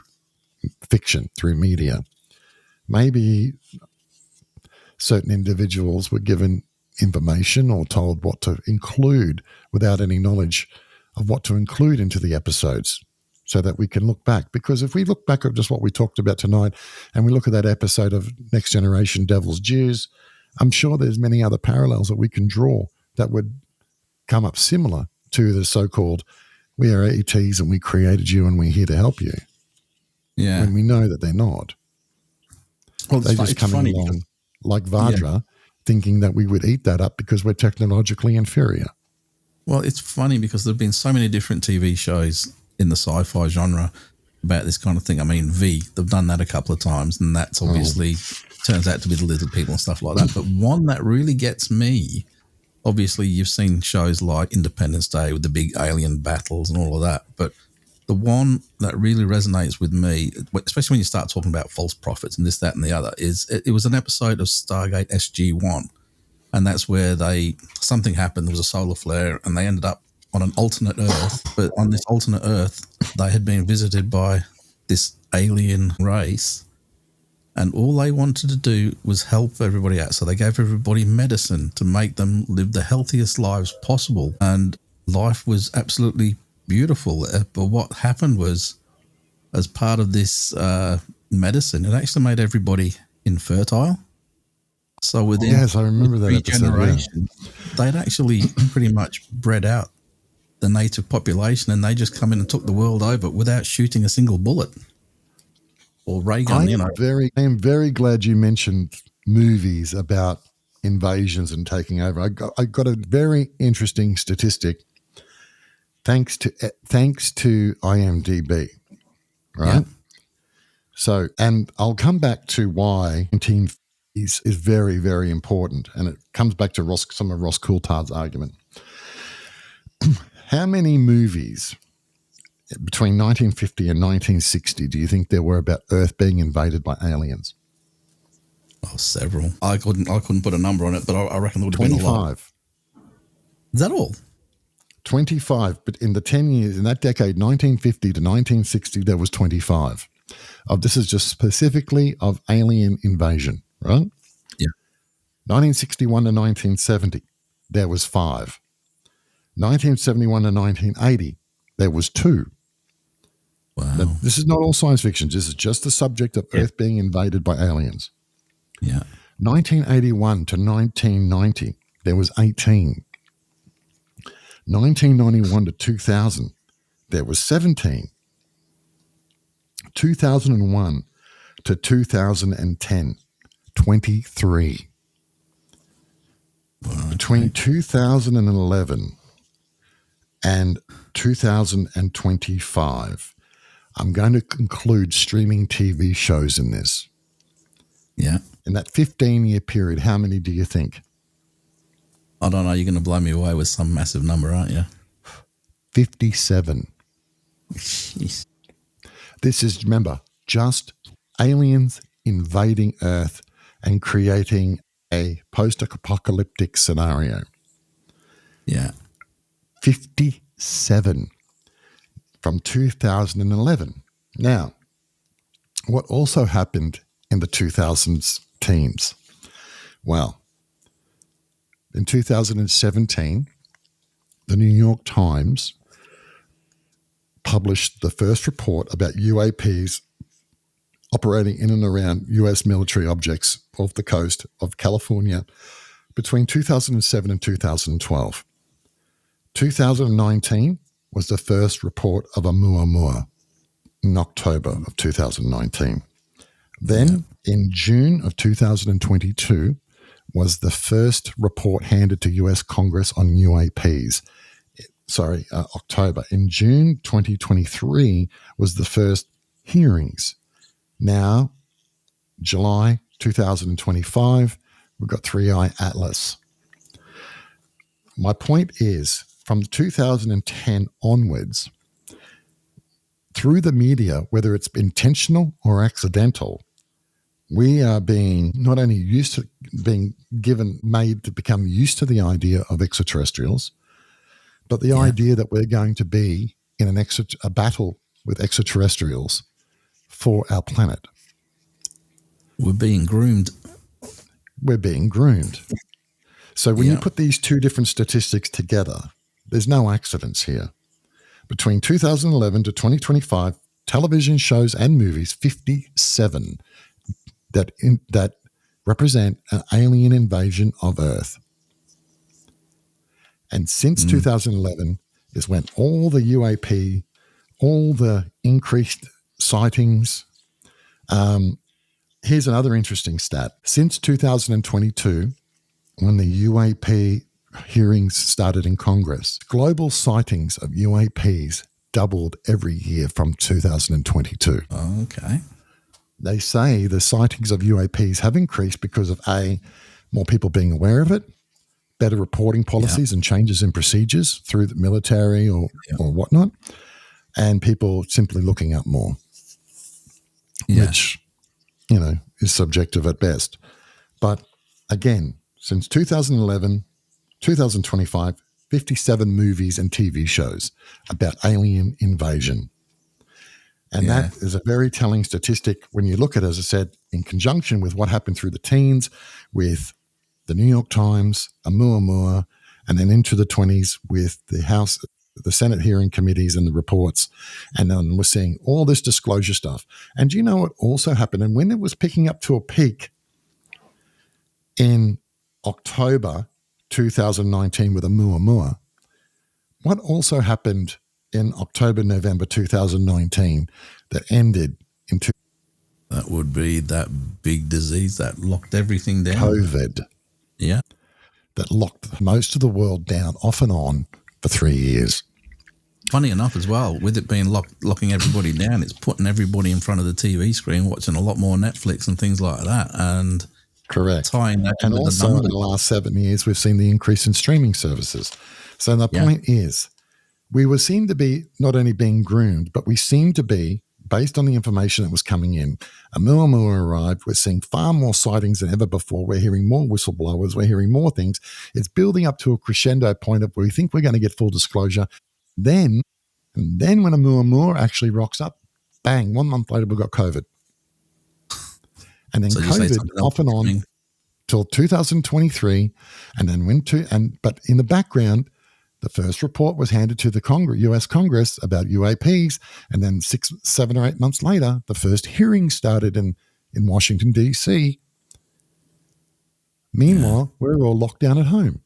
fiction, through media. Maybe certain individuals were given information or told what to include without any knowledge of what to include into the episodes so that we can look back. Because if we look back at just what we talked about tonight and we look at that episode of Next Generation Devil's Dues, I'm sure there's many other parallels that we can draw that would come up similar to the so-called we are ETs and we created you and we're here to help you. Yeah. When we know that they're not. Well, they're just coming along like Vajra, thinking that we would eat that up because we're technologically inferior. Well, it's funny because there have been so many different TV shows in the sci-fi genre about this kind of thing. I mean, they've done that a couple of times, and that's obviously turns out to be the lizard people and stuff like that. But one that really gets me, obviously, you've seen shows like Independence Day with the big alien battles and all of that. But the one that really resonates with me, especially when you start talking about false prophets and this, that, and the other, is it was an episode of Stargate SG-1. And that's where something happened. There was a solar flare, and they ended up on an alternate Earth. But on this alternate Earth, they had been visited by this alien race, and all they wanted to do was help everybody out. So they gave everybody medicine to make them live the healthiest lives possible. And life was absolutely beautiful. But what happened was, as part of this medicine, it actually made everybody infertile. So within yes, I remember that episode, generations, they'd actually pretty much bred out the native population, and they just come in and took the world over without shooting a single bullet or ray gun. I am very glad you mentioned movies about invasions and taking over. I got a very interesting statistic thanks to IMDb, right? Yeah. So, and I'll come back to why is very, very important, and it comes back to some of Ross Coulthard's argument. How many movies between 1950 and 1960 do you think there were about Earth being invaded by aliens? Oh, several. I couldn't put a number on it, but I reckon there would have been a lot. 25. Is that all? 25, but in the 10 years, in that decade, 1950 to 1960, there was 25. This is just specifically of alien invasion, right? Yeah. 1961 to 1970, there was 5. 1971 to 1980, there was 2. Wow. Now, this is not all science fiction. This is just the subject of Earth being invaded by aliens. Yeah. 1981 to 1990, there was 18. 1991 to 2000, there was 17. 2001 to 2010, 23. Wow, Between 2011 and 2025, I'm going to include streaming TV shows in this. Yeah. In that 15-year period, how many do you think? I don't know. You're going to blow me away with some massive number, aren't you? 57. Jeez. This is, remember, just aliens invading Earth and creating a post-apocalyptic scenario. Yeah. 57 from 2011. Now, what also happened in the 2000s teens? Well, in 2017, the New York Times published the first report about UAPs operating in and around US military objects off the coast of California between 2007 and 2012. 2019 was the first report of a Muamua in October of 2019. Then in June of 2022 was the first report handed to US Congress on UAPs. October. In June 2023 was the first hearings. Now, July 2025, we've got 3i Atlas. My point is, from 2010 onwards, through the media, whether it's intentional or accidental, we are being not only made to become used to the idea of extraterrestrials, but the idea that we're going to be in a battle with extraterrestrials for our planet. We're being groomed. We're being groomed. So when you put these two different statistics together, there's no accidents here. Between 2011 to 2025, television shows and movies, 57 that represent an alien invasion of Earth. And since 2011 is when all the UAP, all the increased sightings. Here's another interesting stat. Since 2022, when the UAP hearings started in Congress, global sightings of UAPs doubled every year from 2022. Okay. They say the sightings of UAPs have increased because of more people being aware of it, better reporting policies and changes in procedures through the military or whatnot, and people simply looking up more, which, is subjective at best. But again, since 2011, 2025, 57 movies and TV shows about alien invasion. And that is a very telling statistic when you look at it, as I said, in conjunction with what happened through the teens with the New York Times, Oumuamua, and then into the 20s with the Senate hearing committees and the reports. And then we're seeing all this disclosure stuff. And do you know what also happened? And when it was picking up to a peak in October 2019 with Oumuamua, what also happened in October, November 2019 that ended in that would be that big disease that locked everything down. COVID. Yeah. That locked most of the world down off and on for 3 years. Funny enough as well, with it being locking everybody down, it's putting everybody in front of the TV screen watching a lot more Netflix and things like that. And correct. Tying that and also in the last 7 years, we've seen the increase in streaming services. So the point is, we were seen to be not only being groomed, but we seem to be, based on the information that was coming in, Oumuamua arrived. We're seeing far more sightings than ever before. We're hearing more whistleblowers. We're hearing more things. It's building up to a crescendo point of where we think we're going to get full disclosure. Then when Oumuamua actually rocks up, bang, 1 month later we've got COVID. And then so COVID off and on till 2023, and then but in the background, the first report was handed to the U.S. Congress about UAPs, and then 6, 7, or 8 months later, the first hearing started in Washington, D.C. Meanwhile, we're all locked down at home,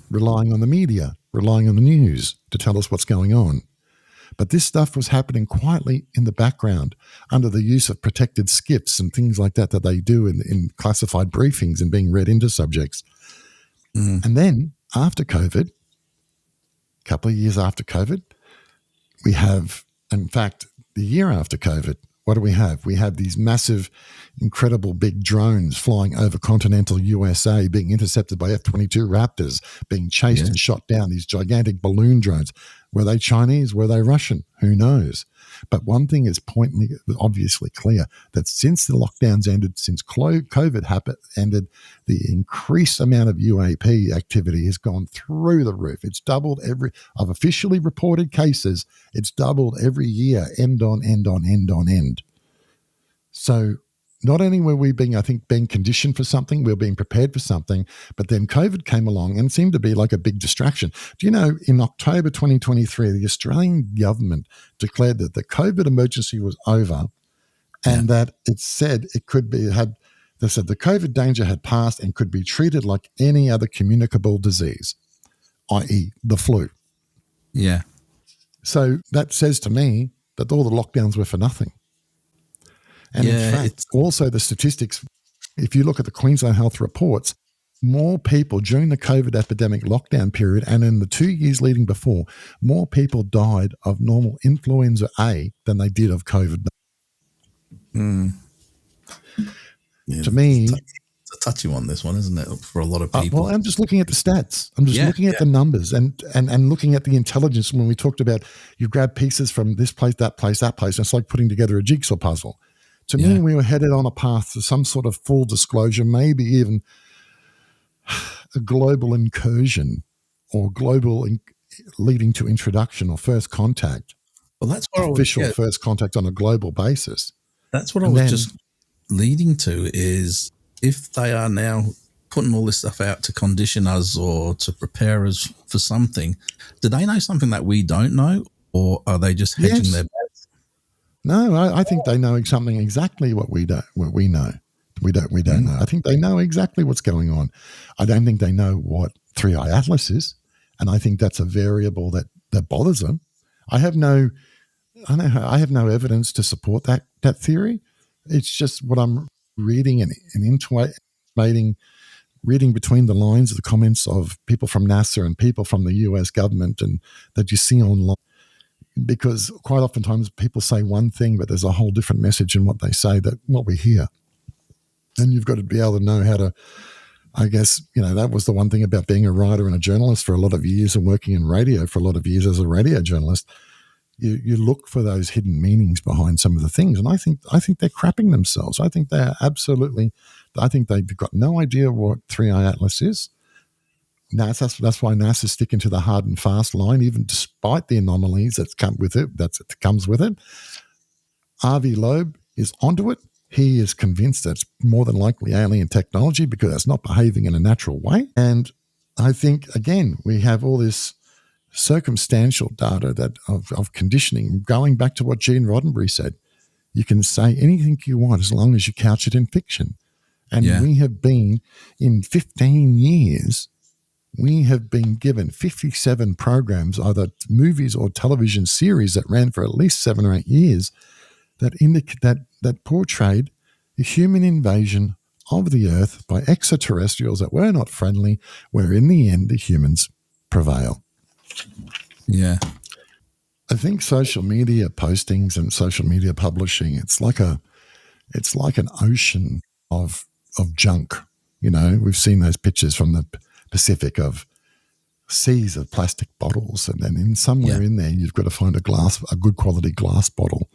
relying on the media, relying on the news to tell us what's going on. But this stuff was happening quietly in the background under the use of protected skips and things like that they do in classified briefings and being read into subjects. And then after COVID, a couple of years after COVID, we have, in fact, the year after COVID, what do we have? We have these massive, incredible big drones flying over continental USA, being intercepted by F-22 Raptors, being chased and shot down, these gigantic balloon drones. Were they Chinese? Were they Russian? Who knows? But one thing is obviously clear, that since the lockdowns ended, since COVID ended, the increased amount of UAP activity has gone through the roof. It's doubled of officially reported cases, it's doubled every year, end on end on end on end. So not only were we being conditioned for something, we were being prepared for something, but then COVID came along and seemed to be like a big distraction. Do you know, in October 2023, the Australian government declared that the COVID emergency was over and that it said they said the COVID danger had passed and could be treated like any other communicable disease, i.e. the flu. Yeah. So that says to me that all the lockdowns were for nothing. And in fact, also the statistics, if you look at the Queensland Health reports, more people during the COVID epidemic lockdown period and in the 2 years leading before, more people died of normal influenza A than they did of COVID. Yeah, to me, it's a touchy one, this one, isn't it, for a lot of people? Well, I'm just looking at the stats. I'm just looking at the numbers and looking at the intelligence. When we talked about you grab pieces from this place, that place, that place, it's like putting together a jigsaw puzzle. To me, we were headed on a path to some sort of full disclosure, maybe even a global incursion or leading to introduction or first contact. Well, that's what official first contact on a global basis. That's what I was just leading to, is if they are now putting all this stuff out to condition us or to prepare us for something, do they know something that we don't know, or are they just hedging their bets? No, I think they know something exactly what we know. We don't know. I think they know exactly what's going on. I don't think they know what 3i Atlas is, and I think that's a variable that bothers them. I have no evidence to support that theory. It's just what I'm reading and intuiting, reading between the lines of the comments of people from NASA and people from the US government and that you see online. because quite oftentimes people say one thing, but there's a whole different message in what they say that what we hear. And you've got to be able to know how to, I guess, that was the one thing about being a writer and a journalist for a lot of years and working in radio for a lot of years as a radio journalist. You look for those hidden meanings behind some of the things. And I think they're crapping themselves. I think they've got no idea what 3i Atlas is. NASA, that's why NASA's sticking to the hard and fast line, even despite the anomalies that come with it. Comes with it. Avi Loeb is onto it. He is convinced that's more than likely alien technology because it's not behaving in a natural way. And I think, again, we have all this circumstantial data of conditioning, going back to what Gene Roddenberry said. You can say anything you want as long as you couch it in fiction. And we have been, in 15 years, we have been given 57 programs, either movies or television series that ran for at least 7 or 8 years, that portrayed the human invasion of the Earth by extraterrestrials that were not friendly, where in the end the humans prevail. Yeah. I think social media postings and social media publishing, it's like an ocean of junk. We've seen those pictures from the Pacific of seas of plastic bottles, and then somewhere in there you've got to find a good quality glass bottle.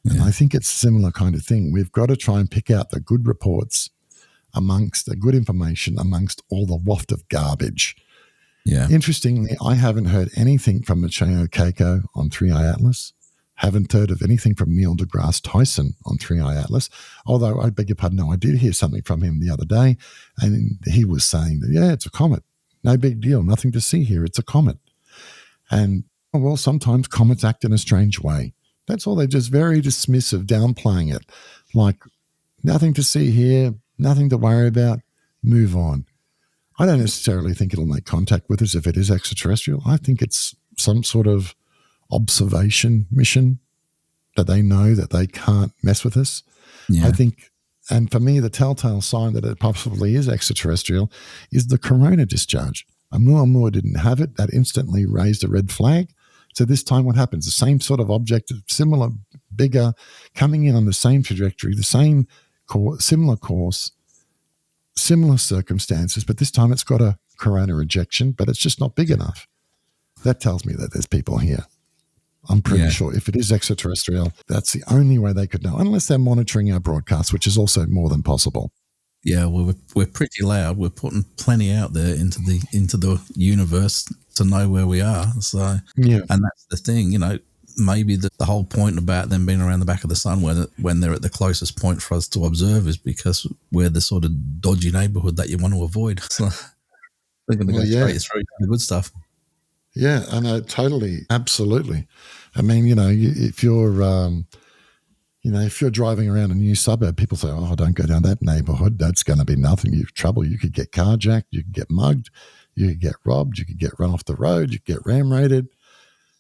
And I think it's a similar kind of thing. We've got to try and pick out the good reports amongst the good information amongst all the waft of garbage. Yeah. Interestingly, I haven't heard anything from Matteo Keiko on 3i Atlas. Haven't heard of anything from Neil deGrasse Tyson on 3i Atlas. Although, I beg your pardon, no, I did hear something from him the other day, and he was saying that, it's a comet. No big deal. Nothing to see here. It's a comet. And, well, sometimes comets act in a strange way. That's all. They're just very dismissive, downplaying it. Like, nothing to see here, nothing to worry about, move on. I don't necessarily think it'll make contact with us if it is extraterrestrial. I think it's some sort of observation mission that they know that they can't mess with us. Yeah. I think, and for me, the telltale sign that it possibly is extraterrestrial is the corona discharge. Oumuamua didn't have it. That instantly raised a red flag. So this time what happens? The same sort of object, similar, bigger, coming in on the same trajectory, the same similar course, similar circumstances, but this time it's got a corona ejection, but it's just not big enough. That tells me that there's people here. I'm pretty sure if it is extraterrestrial, that's the only way they could know, unless they're monitoring our broadcast, which is also more than possible. Yeah, well, we're pretty loud. We're putting plenty out there into the universe to know where we are. So, and that's the thing, maybe the whole point about them being around the back of the sun when they're at the closest point for us to observe is because we're the sort of dodgy neighborhood that you want to avoid. So they're going to go straight through the good stuff. Yeah, I know, totally, absolutely. I mean, if you're if you're driving around a new suburb, people say, "Oh, don't go down that neighborhood. That's going to be nothing. You're trouble. You could get carjacked. You could get mugged. You could get robbed. You could get run off the road. You could get ram-raided."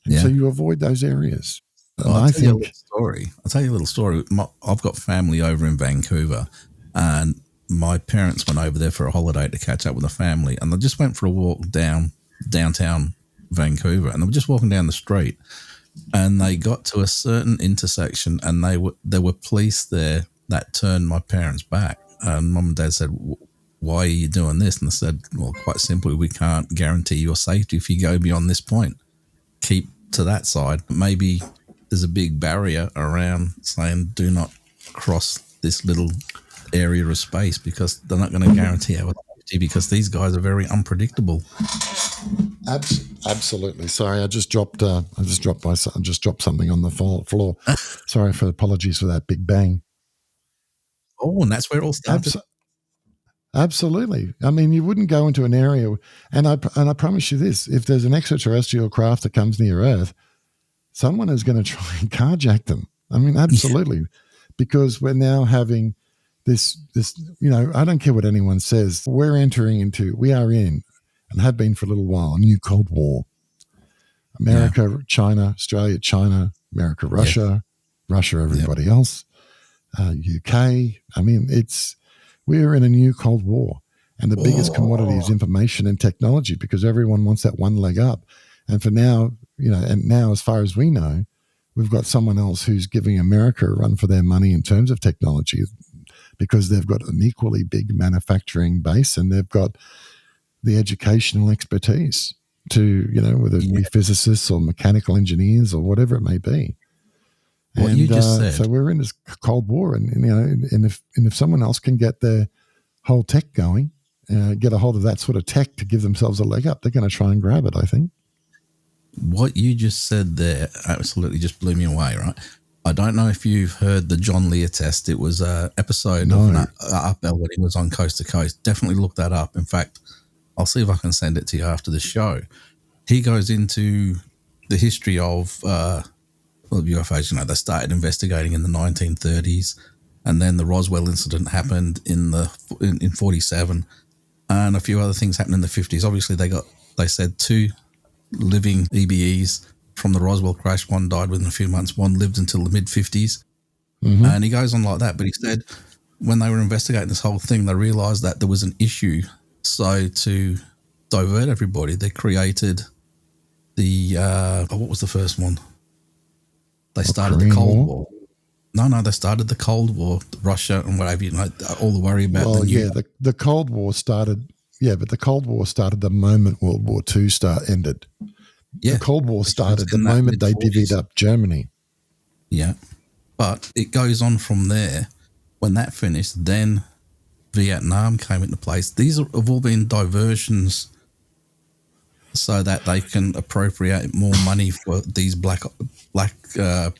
And so you avoid those areas. I'll tell you a little story. I've got family over in Vancouver, and my parents went over there for a holiday to catch up with the family, and they just went for a walk downtown Vancouver, and they were just walking down the street, and they got to a certain intersection, and there were police there that turned my parents back, and Mum and Dad said, "Why are you doing this?" And they said, "Well, quite simply, we can't guarantee your safety if you go beyond this point. Keep to that side. Maybe there's a big barrier around saying do not cross this little area of space because they're not going to guarantee our safety because these guys are very unpredictable." Absolutely. Sorry, I just dropped something on the floor. Sorry apologies for that big bang. Oh, and that's where it all started. Absolutely. I mean, you wouldn't go into an area, and I promise you this: if there's an extraterrestrial craft that comes near Earth, someone is going to try and carjack them. I mean, absolutely, because we're now having this. I don't care what anyone says. We are in, and have been for a little while, a new Cold War. America, China, Australia, China, America, Russia, Russia, everybody else, UK. I mean, we're in a new Cold War, and the biggest commodity is information and technology because everyone wants that one leg up. And for now, and now as far as we know, we've got someone else who's giving America a run for their money in terms of technology because they've got an equally big manufacturing base and they've got the educational expertise to, whether it be physicists or mechanical engineers or whatever it may be. What you just said. So we're in this Cold War, and if someone else can get their whole tech going, get a hold of that sort of tech to give themselves a leg up, they're going to try and grab it, I think. What you just said there absolutely just blew me away, right? I don't know if you've heard the John Lear test. It was an episode of Upbell when he was on Coast to Coast. Definitely look that up. In fact, I'll see if I can send it to you after the show. He goes into the history of UFOs. They started investigating in the 1930s, and then the Roswell incident happened in 47, and a few other things happened in the 50s. Obviously, they said 2 living EBEs from the Roswell crash. One died within a few months. One lived until the mid-50s. Mm-hmm. And he goes on like that. But he said when they were investigating this whole thing, they realised that there was an issue. So to divert everybody, they created the what was the first one? They started the Cold War. No, they started the Cold War, Russia and whatever, all the worry about the Cold War started. Yeah, but the Cold War started the moment World War II ended. Yeah. The Cold War started the moment they divvied up Germany. Yeah. But it goes on from there. When that finished, then Vietnam came into place. These have all been diversions so that they can appropriate more money for these black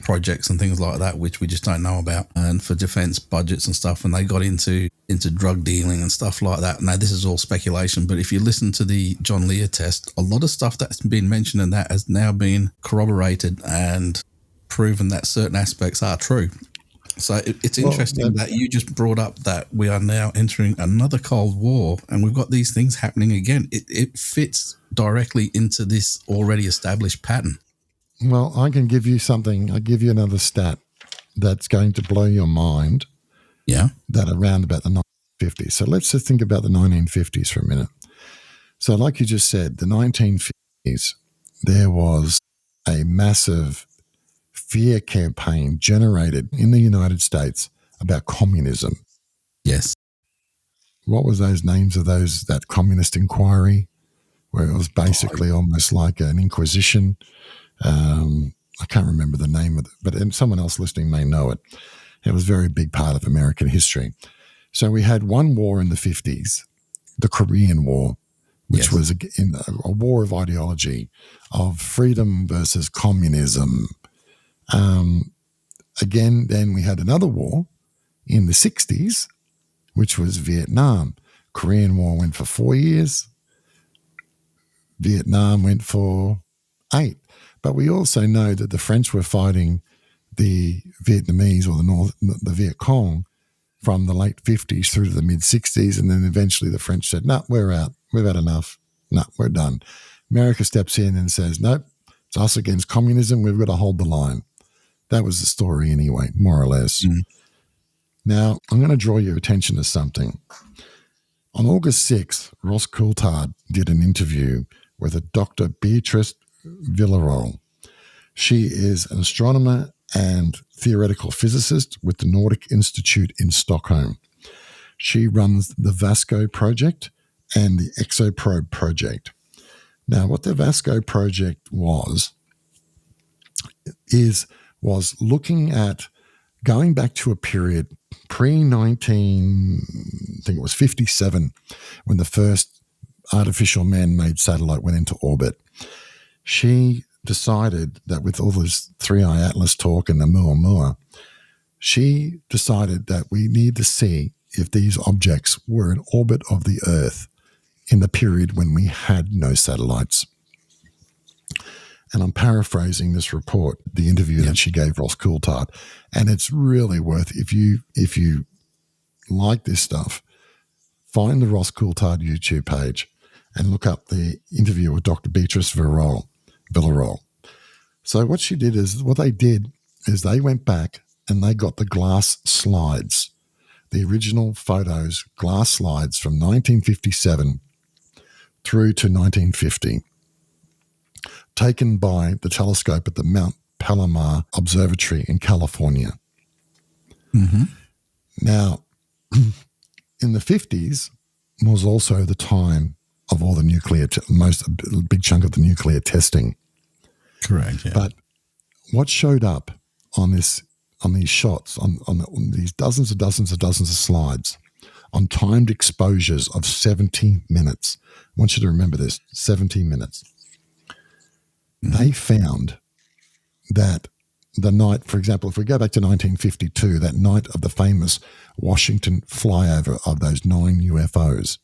projects and things like that, which we just don't know about, and for defense budgets and stuff. And they got into drug dealing and stuff like that. Now, this is all speculation, but if you listen to the John Lear test, a lot of stuff that's been mentioned in that has now been corroborated and proven that certain aspects are true. So it's interesting that you just brought up that we are now entering another Cold War and we've got these things happening again. It fits directly into this already established pattern. Well, I can give you something. I'll give you another stat that's going to blow your mind. Yeah. That around about the 1950s. So let's just think about the 1950s for a minute. So like you just said, the 1950s, there was a massive fear campaign generated in the United States about communism. Yes. What was those names of that communist inquiry where it was basically almost like an inquisition? I can't remember the name of it, but someone else listening may know it. It was a very big part of American history. So we had one war in the 50s, the Korean War, which was a war of ideology, of freedom versus communism. Again, then we had another war in the 60s, which was Vietnam. Korean War went for 4 years. Vietnam went for 8. But we also know that the French were fighting the Vietnamese or the Viet Cong from the late 50s through to the mid-60s, and then eventually the French said, no, we're out. We've had enough. No, we're done. America steps in and says, nope, it's us against communism. We've got to hold the line. That was the story anyway, more or less. Mm. Now, I'm going to draw your attention to something. On August 6th, Ross Coulthard did an interview with a Dr. Beatrice Villarol. She is an astronomer and theoretical physicist with the Nordic Institute in Stockholm. She runs the VASCO project and the ExoProbe project. Now, what the VASCO project was looking at going back to a period pre-19, I think it was 57, when the first artificial man-made satellite went into orbit. She decided that with all this 3i Atlas talk and the Oumuamua, she decided that we need to see if these objects were in orbit of the Earth in the period when we had no satellites. And I'm paraphrasing this report, the interview that she gave Ross Coulthard, and it's really worth, if you like this stuff, find the Ross Coulthard YouTube page and look up the interview with Dr. Beatrice Villarol. So what they did is they went back and they got the glass slides, the original photos, glass slides from 1957 through to 1950. taken by the telescope at the Mount Palomar Observatory in California. Mm-hmm. Now, in the 50s was also the time of all the nuclear, a big chunk of the nuclear testing. Correct, yeah. But what showed up on these shots, on these dozens of slides, on timed exposures of 70 minutes. I want you to remember this, 70 minutes. Mm-hmm. They found that the night, for example, if we go back to 1952, that night of the famous Washington flyover of those 9 UFOs.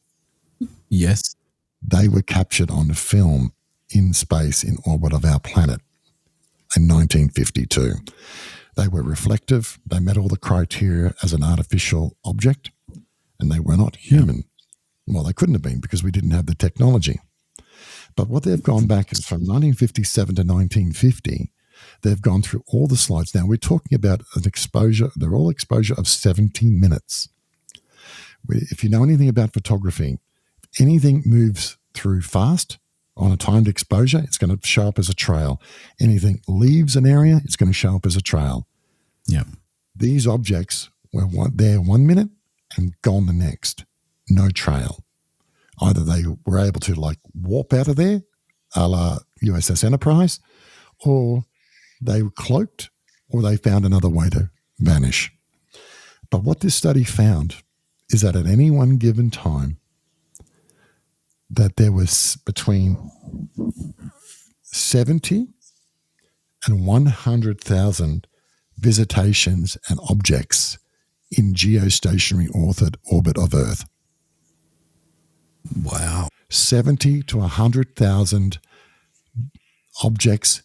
Yes. They were captured on film in space in orbit of our planet in 1952. They were reflective. They met all the criteria as an artificial object, and they were not human. Yeah. Well, they couldn't have been because we didn't have the technology. But what they've gone back is from 1957 to 1950, they've gone through all the slides. Now, we're talking about an exposure, they're all exposure of 70 minutes. If you know anything about photography, if anything moves through fast on a timed exposure, it's going to show up as a trail. Anything leaves an area, it's going to show up as a trail. Yeah. These objects were there 1 minute and gone the next. No trail. Either they were able to warp out of there, a la USS Enterprise, or they were cloaked, or they found another way to vanish. But what this study found is that at any one given time, that there was between 70 and 100,000 visitations and objects in geostationary orbit of Earth. Wow. 70 to 100,000 objects,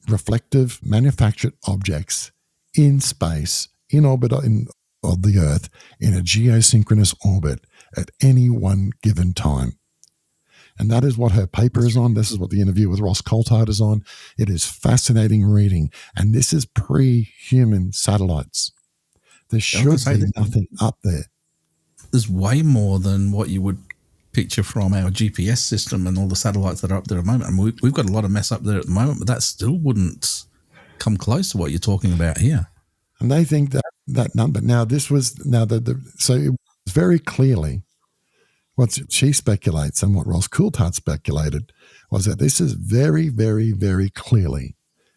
reflective, manufactured objects in space, in orbit of the Earth, in a geosynchronous orbit at any one given time. And that is what her paper is on. This is what the interview with Ross Coulthard is on. It is fascinating reading. And this is pre-human satellites. There should be nothing up there. There's way more than what you would picture from our GPS system and all the satellites that are up there at the moment. I mean, we've got a lot of mess up there at the moment, but that still wouldn't come close to what you're talking about here. And they think that number. Now, this was so it was very clearly what she speculates and what Ross Coulthard speculated was that this is very, very, very clearly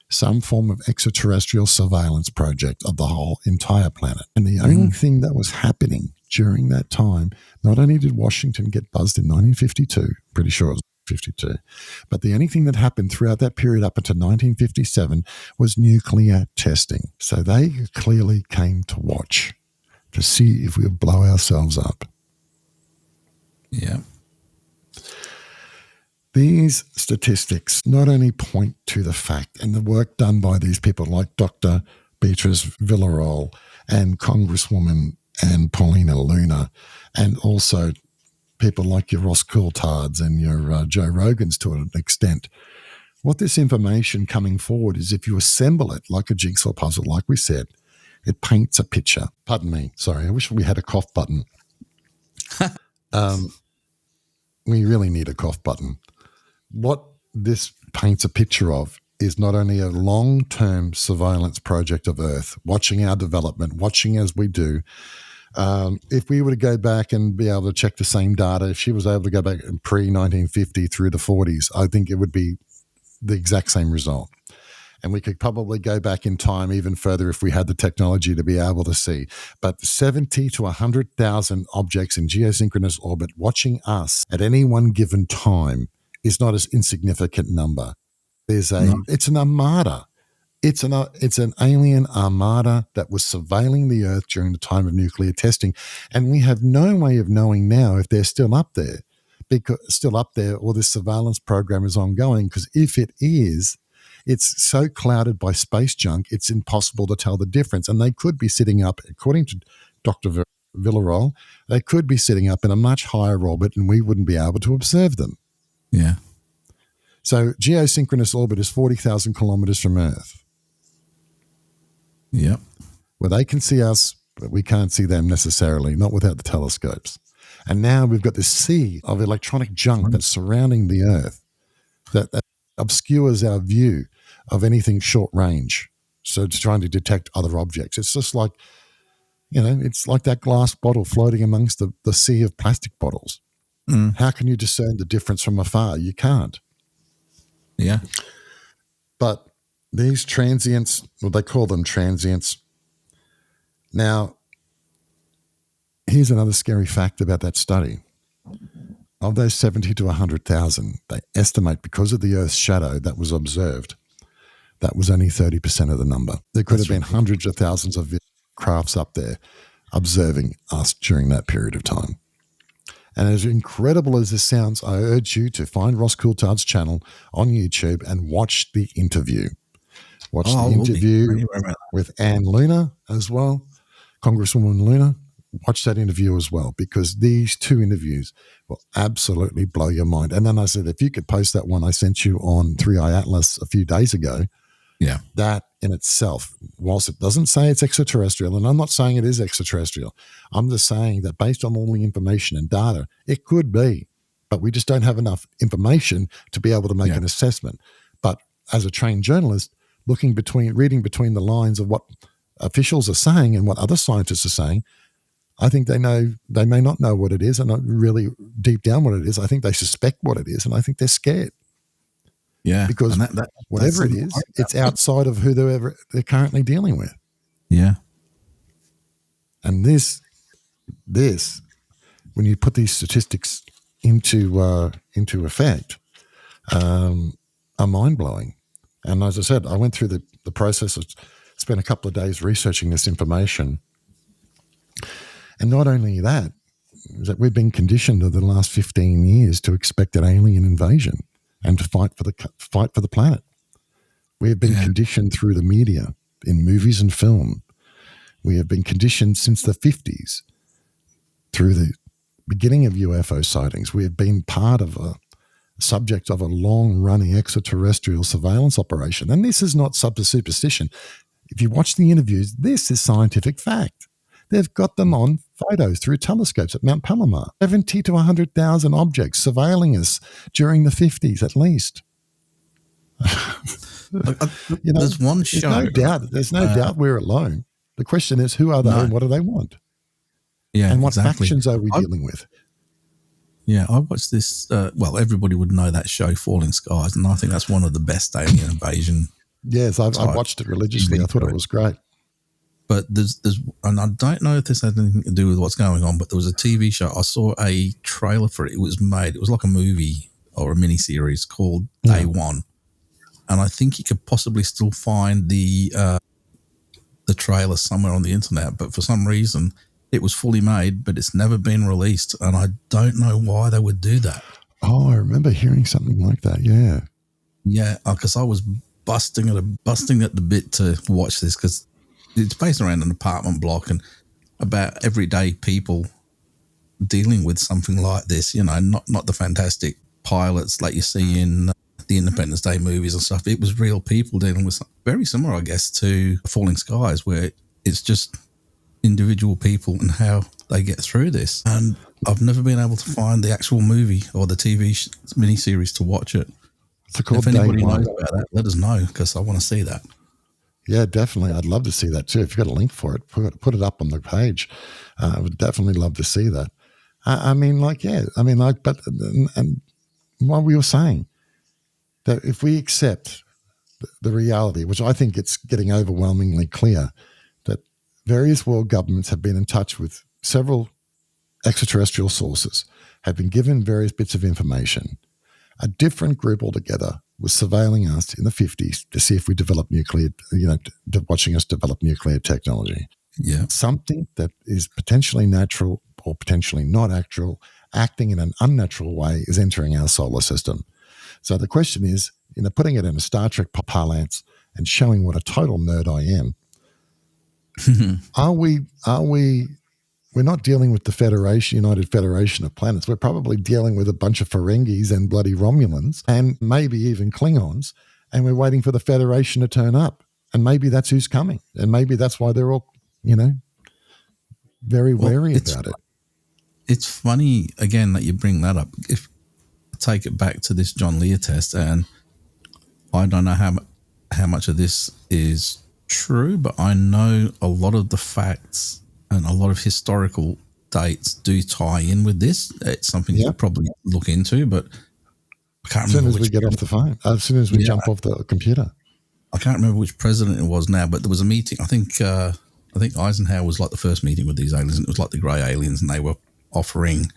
some form of extraterrestrial surveillance project of the whole entire planet. And the only thing that was happening during that time, not only did Washington get buzzed in 1952, pretty sure it was 52, but the only thing that happened throughout that period up until 1957 was nuclear testing. So they clearly came to watch to see if we would blow ourselves up. Yeah. These statistics not only point to the fact and the work done by these people like Dr. Beatrice Villarreal and Congresswoman and Paulina Luna, and also people like your Ross Coulthards and your Joe Rogans to an extent. What this information coming forward is, if you assemble it like a jigsaw puzzle, like we said, it paints a picture. Pardon me. Sorry, I wish we had a cough button. We really need a cough button. What this paints a picture of is not only a long-term surveillance project of Earth, watching our development, watching as we do. If we were to go back and be able to check the same data, if she was able to go back pre-1950 through the 40s, I think it would be the exact same result. And we could probably go back in time even further if we had the technology to be able to see. But 70 to 100,000 objects in geosynchronous orbit watching us at any one given time is not an insignificant number. It's an armada. It's an alien armada that was surveilling the Earth during the time of nuclear testing. And we have no way of knowing now if they're still up there, or this surveillance program is ongoing, because if it is, it's so clouded by space junk, it's impossible to tell the difference. And they could be sitting up, according to Dr. Villarreal, they could be sitting up in a much higher orbit and we wouldn't be able to observe them. Yeah. So geosynchronous orbit is 40,000 kilometers from Earth. Yep. Where they can see us, but we can't see them necessarily, not without the telescopes. And now we've got this sea of electronic junk that's surrounding the Earth that obscures our view of anything short range. So it's trying to detect other objects. It's just like, it's like that glass bottle floating amongst the sea of plastic bottles. How can you discern the difference from afar? You can't. Yeah. But these transients, well, they call them transients. Now, here's another scary fact about that study. Of those 70 to 100,000, they estimate because of the Earth's shadow that was observed, that was only 30% of the number. There could have been hundreds of thousands of crafts up there observing us during that period of time. And as incredible as this sounds, I urge you to find Ross Coulthard's channel on YouTube and watch the interview. Watch the interview with Anne Luna as well, Congresswoman Luna. Watch that interview as well, because these two interviews will absolutely blow your mind. And then I said, if you could post that one I sent you on 3i Atlas a few days ago, that in itself, whilst it doesn't say it's extraterrestrial, and I'm not saying it is extraterrestrial, I'm just saying that based on all the information and data, it could be, but we just don't have enough information to be able to make an assessment. But as a trained journalist, reading between the lines of what officials are saying and what other scientists are saying, I think they may not know what it is, and not really deep down what it is. I think they suspect what it is, and I think they're scared. Yeah. Because whatever it is, it's outside of who they're currently dealing with. Yeah. And this, when you put these statistics into effect, are mind-blowing. And as I said, I went through the process of spent a couple of days researching this information. And not only that, is that we've been conditioned over the last 15 years to expect an alien invasion and to fight for the planet. We have been conditioned through the media, in movies and film. We have been conditioned since the 50s through the beginning of UFO sightings. We have been part of a subject of a long-running extraterrestrial surveillance operation. And this is not superstition. If you watch the interviews, this is scientific fact. They've got them on photos through telescopes at Mount Palomar. 70 to 100,000 objects surveilling us during the 50s at least. There's one show. There's no doubt we're alone. The question is, who are they and what do they want? Yeah, and what factions are we dealing with? Yeah, I watched this. Everybody would know that show, Falling Skies, and I think that's one of the best alien invasion. Yes, I watched it religiously. I thought it was great. But there's, and I don't know if this had anything to do with what's going on, but there was a TV show. I saw a trailer for it. It was like a movie or a mini series called Day One. And I think you could possibly still find the trailer somewhere on the internet, but for some reason it was fully made, but it's never been released. And I don't know why they would do that. Oh, I remember hearing something like that. Yeah. Yeah. Because I was busting at the bit to watch this, because it's based around an apartment block and about everyday people dealing with something like this, not the fantastic pilots like you see in the Independence Day movies and stuff. It was real people dealing with something very similar, I guess, to Falling Skies, where it's just individual people and how they get through this. And I've never been able to find the actual movie or the TV miniseries to watch it. If anybody knows about that, let us know, because I want to see that. Yeah, definitely. I'd love to see that too. If you've got a link for it, put it up on the page. I would definitely love to see that. But what we were saying, that if we accept the reality, which I think it's getting overwhelmingly clear, that various world governments have been in touch with several extraterrestrial sources, have been given various bits of information. A different group altogether was surveilling us in the 50s to see if we developed watching us develop nuclear technology. Yeah. Something that is potentially natural or potentially not actual, acting in an unnatural way, is entering our solar system. So the question is, putting it in a Star Trek parlance and showing what a total nerd I am, we're not dealing with the United Federation of Planets. We're probably dealing with a bunch of Ferengis and bloody Romulans and maybe even Klingons, and we're waiting for the Federation to turn up. And maybe that's who's coming. And maybe that's why they're all, very wary about it. It's funny, again, that you bring that up. If I take it back to this John Lear test, and I don't know how much of this is true, but I know a lot of the facts and a lot of historical dates do tie in with this. It's something to probably look into, but I can't remember. As soon as we get off the phone, as soon as we jump off the computer. I can't remember which president it was now, but there was a meeting. I think Eisenhower was like the first meeting with these aliens, and it was like the grey aliens, and they were offering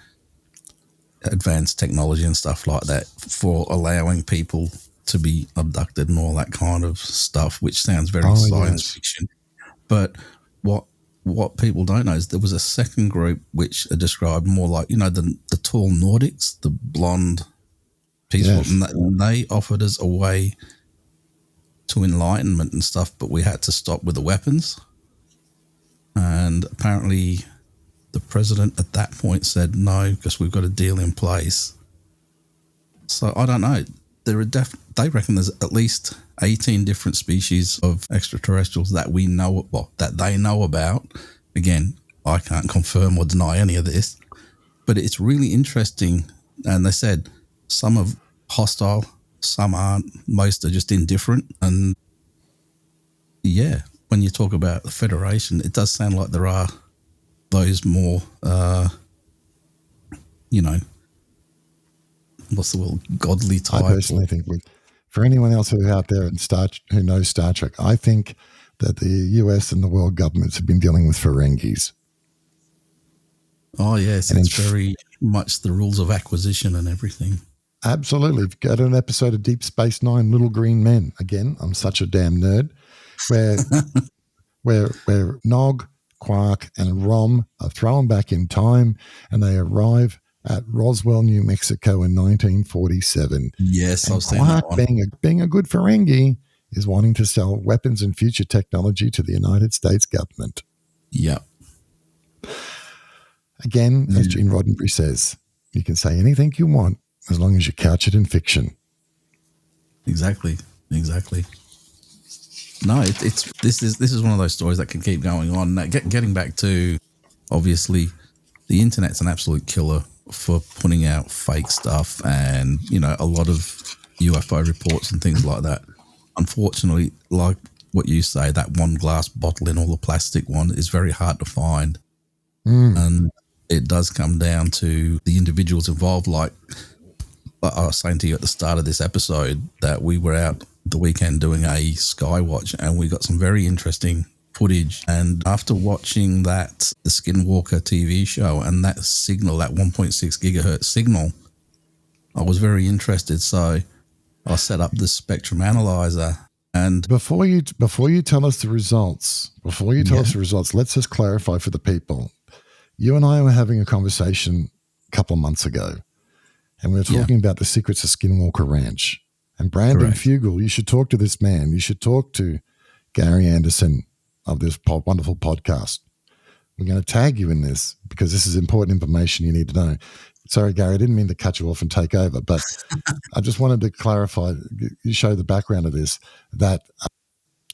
advanced technology and stuff like that for allowing people to be abducted and all that kind of stuff, which sounds very science fiction. But what people don't know is there was a second group which are described more like, the tall Nordics, the blonde, peaceful, and they offered us a way to enlightenment and stuff, but we had to stop with the weapons. And apparently the president at that point said no, because we've got a deal in place. So I don't know. They reckon there's at least 18 different species of extraterrestrials that we know, that they know about. Again, I can't confirm or deny any of this, but it's really interesting. And they said some are hostile, some aren't, most are just indifferent. And yeah, when you talk about the Federation, it does sound like there are those more, what's the word, godly type. I personally think, for anyone else who out there who knows Star Trek, I think that the US and the world governments have been dealing with Ferengis. Oh, yes, and it's very much the rules of acquisition and everything. Absolutely. Go to an episode of Deep Space Nine, Little Green Men. Again, I'm such a damn nerd. Where Nog, Quark, and Rom are thrown back in time, and they arrive at Roswell, New Mexico in 1947. Yes, and I've seen that one. Being a good Ferengi, is wanting to sell weapons and future technology to the United States government. Yeah. Again, as Gene Roddenberry says, you can say anything you want as long as you couch it in fiction. Exactly. No, this is one of those stories that can keep going on. Now, getting back to, obviously, the internet's an absolute killer for putting out fake stuff and, a lot of UFO reports and things like that. Unfortunately, like what you say, that one glass bottle in all the plastic one is very hard to find. And it does come down to the individuals involved. Like I was saying to you at the start of this episode, that we were out the weekend doing a sky watch and we got some very interesting footage. And after watching the Skinwalker TV show and that signal, that 1.6 gigahertz signal, I was very interested. So I set up the spectrum analyzer. And before you tell us the results, let's just clarify for the people. You and I were having a conversation a couple of months ago, and we were talking about the secrets of Skinwalker Ranch. And Brandon Fugel, you should talk to this man. You should talk to Gary Anderson of this wonderful podcast. We're going to tag you in this because this is important information you need to know. Sorry, Gary, I didn't mean to cut you off and take over, but I just wanted to clarify, you show the background of this, that,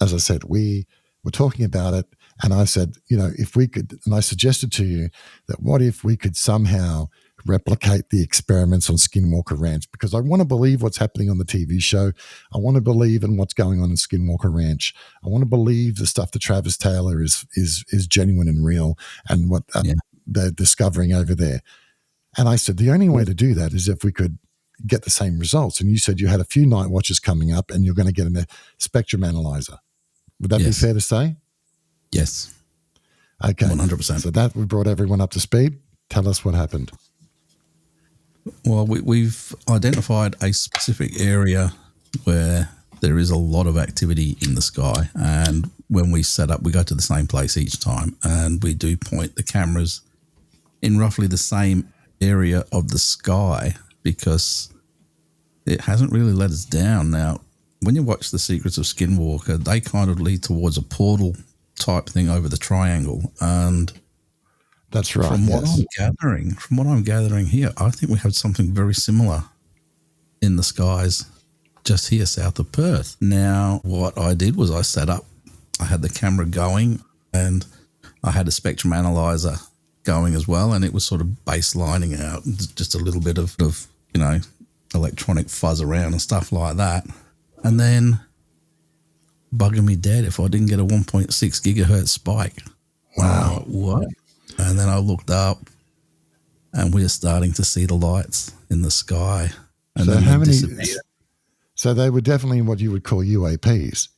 as I said, we were talking about it, and I said, if we could, and I suggested to you that what if we could somehow replicate the experiments on Skinwalker Ranch, because I want to believe what's happening on the TV show. I want to believe in what's going on in Skinwalker Ranch. I want to believe the stuff that Travis Taylor is genuine and real, and what they're discovering over there. And I said, the only way to do that is if we could get the same results. And you said you had a few night watches coming up and you're going to get a spectrum analyzer. Would that be fair to say? Yes. Okay. 100%. So that we brought everyone up to speed. Tell us what happened. Well, we've identified a specific area where there is a lot of activity in the sky. And when we set up, we go to the same place each time. And we do point the cameras in roughly the same area of the sky because it hasn't really let us down. Now, when you watch The Secrets of Skinwalker, they kind of lead towards a portal type thing over the triangle. And that's right. From what I'm gathering here, I think we have something very similar in the skies just here south of Perth. Now, what I did was I had the camera going and I had a spectrum analyzer going as well, and it was sort of baselining out just a little bit of electronic fuzz around and stuff like that. and then bugging me dead if I didn't get a 1.6 gigahertz spike. Wow. What? And then I looked up, and we're starting to see the lights in the sky. And So then how they many? disappeared. So they were definitely what you would call UAPs.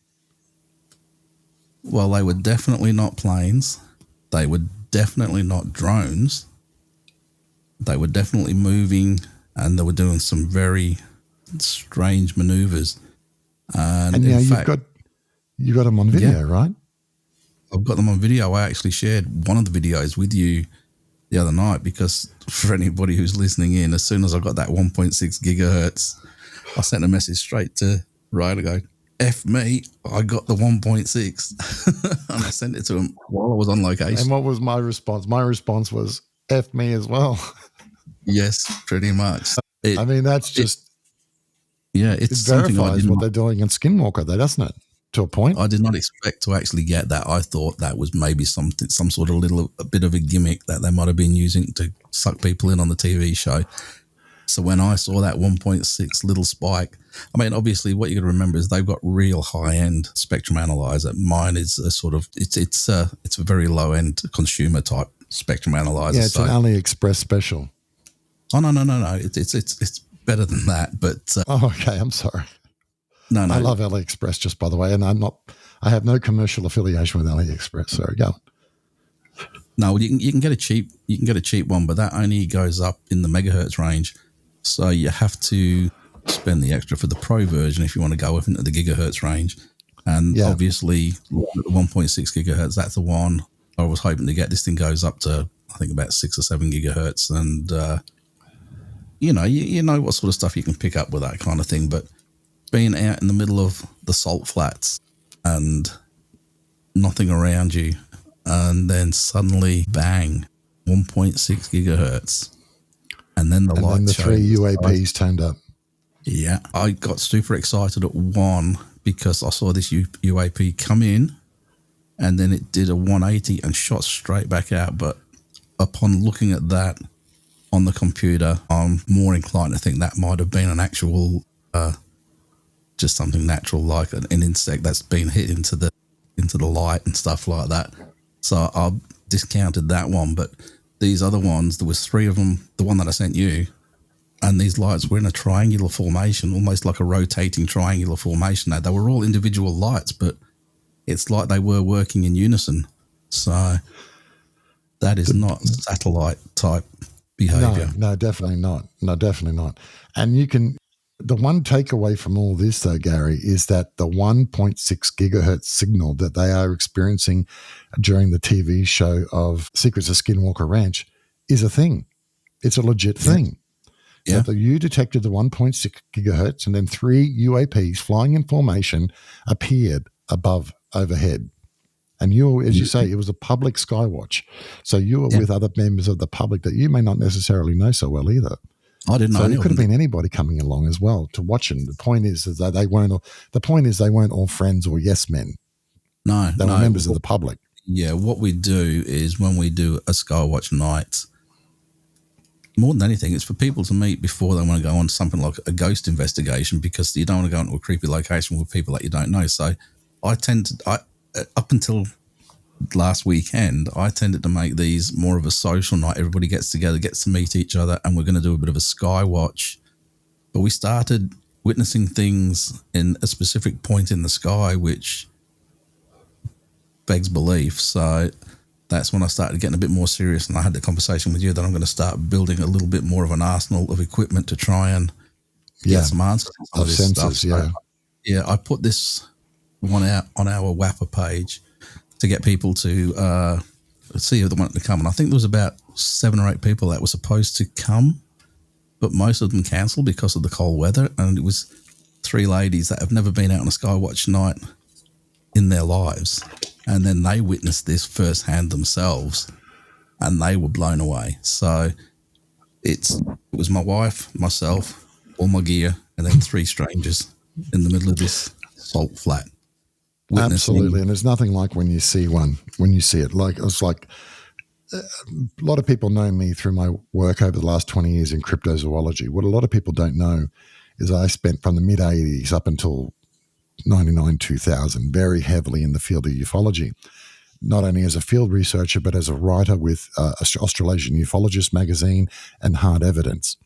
Well, they were definitely not planes. They were definitely not drones. They were definitely moving, and they were doing some very strange maneuvers. And in now fact, you've got them on video, Yeah. right? I've got them on video. I actually shared one of the videos with you the other night because for anybody who's listening in, as soon as I got that 1.6 gigahertz, I sent a message straight to Ray to go, F me, I got the 1.6. And I sent it to him while I was on location. And what was my response? My response was F me as well. Yes, pretty much. I mean, that's just, It's it something verifies what they're doing in Skinwalker, though, doesn't it? To a point. I did not expect to actually get that. I thought that was maybe some sort of a bit of a gimmick that they might have been using to suck people in on the TV show. So when I saw that 1.6 little spike, I mean, obviously what you got to remember is they've got real high-end spectrum analyzer. Mine is a sort of, it's a very low-end consumer type spectrum analyzer. Yeah, it's an AliExpress special. Oh, no. It's better than that, but. Okay, I'm sorry. No. I love AliExpress, just by the way, and I have no commercial affiliation with AliExpress. Sorry, go on. No, you can get a cheap one, but that only goes up in the megahertz range. So you have to spend the extra for the pro version if you want to go up into the gigahertz range. And obviously 1.6 gigahertz, that's the one I was hoping to get. This thing goes up to, I think, about 6 or 7 gigahertz. And, you know what sort of stuff you can pick up with that kind of thing. But being out in the middle of the salt flats and nothing around you, and then suddenly, bang, 1.6 gigahertz. And then the light then the showed. 3 UAPs turned up. Yeah. I got super excited at one because I saw this UAP come in, and then it did a 180 and shot straight back out. But upon looking at that on the computer, I'm more inclined to think that might have been an actual, just something natural like an insect that's been hit into the light and stuff like that. So I discounted that one. But these other ones, there was 3 of them, the one that I sent you, and these lights were in a triangular formation, almost like a rotating triangular formation. Now, they were all individual lights, but it's like they were working in unison. So that is not satellite type behavior. No, definitely not. No, definitely not. And the one takeaway from all this, though, Gary, is that the 1.6 gigahertz signal that they are experiencing during the TV show of Secrets of Skinwalker Ranch is a thing. It's a legit thing. Yeah. So you detected the 1.6 gigahertz, and then 3 UAPs flying in formation appeared overhead. And you, as you say, it was a public skywatch. So you were with other members of the public that you may not necessarily know so well either. I didn't know. So it could have been anybody coming along as well to watch them. The point is that they weren't all friends or yes men. No, they were members of the public. Yeah, what we do is when we do a Skywatch night, more than anything, it's for people to meet before they want to go on something like a ghost investigation, because you don't want to go into a creepy location with people that you don't know. So I up until last weekend, I tended to make these more of a social night. Everybody gets together, gets to meet each other, and we're going to do a bit of a Skywatch. But we started witnessing things in a specific point in the sky, which begs belief. So that's when I started getting a bit more serious, and I had the conversation with you that I'm going to start building a little bit more of an arsenal of equipment to try and get some answers to this sensors, stuff. So, I put this one out on our WAPA page to get people to see if they wanted to come. And I think there was about 7 or 8 people that were supposed to come, but most of them cancelled because of the cold weather. And it was 3 ladies that have never been out on a Skywatch night in their lives. And then they witnessed this firsthand themselves, and they were blown away. So it was my wife, myself, all my gear, and then 3 strangers in the middle of this salt flat. Absolutely. And there's nothing like when you see it. Like, it's like a lot of people know me through my work over the last 20 years in cryptozoology. What a lot of people don't know is I spent from the mid-'80s up until 99, 2000, very heavily in the field of ufology, not only as a field researcher, but as a writer with Australasian Ufologist magazine and Hard Evidence.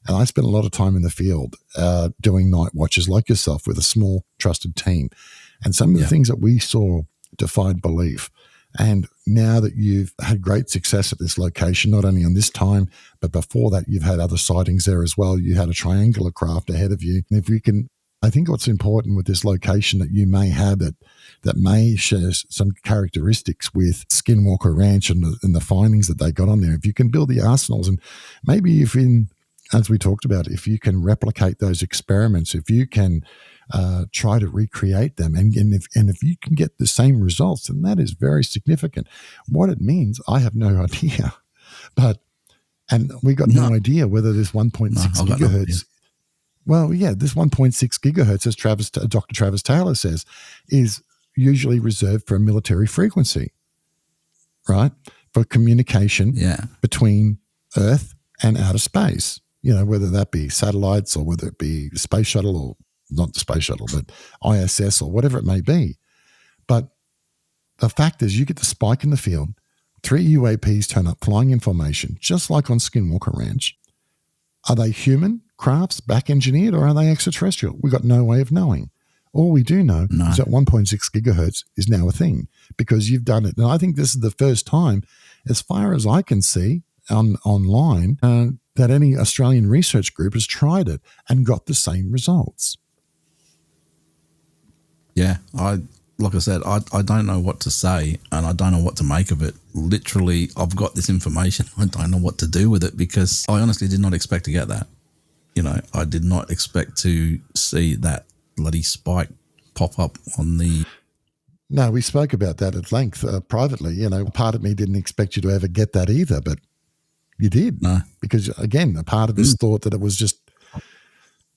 And I spent a lot of time in the field doing night watches like yourself with a small trusted team. And some of the things that we saw defied belief. And now that you've had great success at this location, not only on this time, but before that, you've had other sightings there as well. You had a triangular craft ahead of you. And if we can, I think what's important with this location that you may have that may share some characteristics with Skinwalker Ranch and the findings that they got on there. If you can build the arsenals, and maybe if as we talked about, if you can replicate those experiments, if you can try to recreate them, and if you can get the same results, then that is very significant. What it means, I have no idea. And we got no idea whether this 1.6 gigahertz. Well, yeah, this 1.6 gigahertz, as Dr. Travis Taylor says, is usually reserved for a military frequency, right? For communication between Earth and outer space. Whether that be satellites or whether it be space shuttle, or not the space shuttle, but ISS or whatever it may be. But the fact is, you get the spike in the field, 3 UAPs turn up flying in formation, just like on Skinwalker Ranch. Are they human crafts, back engineered, or are they extraterrestrial? We've got no way of knowing. All we do know is that 1.6 gigahertz is now a thing because you've done it. And I think this is the first time, as far as I can see online, that any Australian research group has tried it and got the same results. Yeah, like I said, I don't know what to say and I don't know what to make of it. Literally, I've got this information. I don't know what to do with it because I honestly did not expect to get that. I did not expect to see that bloody spike pop up on the... No, we spoke about that at length privately. Part of me didn't expect you to ever get that either, but you did. No. Because, again, a part of us thought that it was just,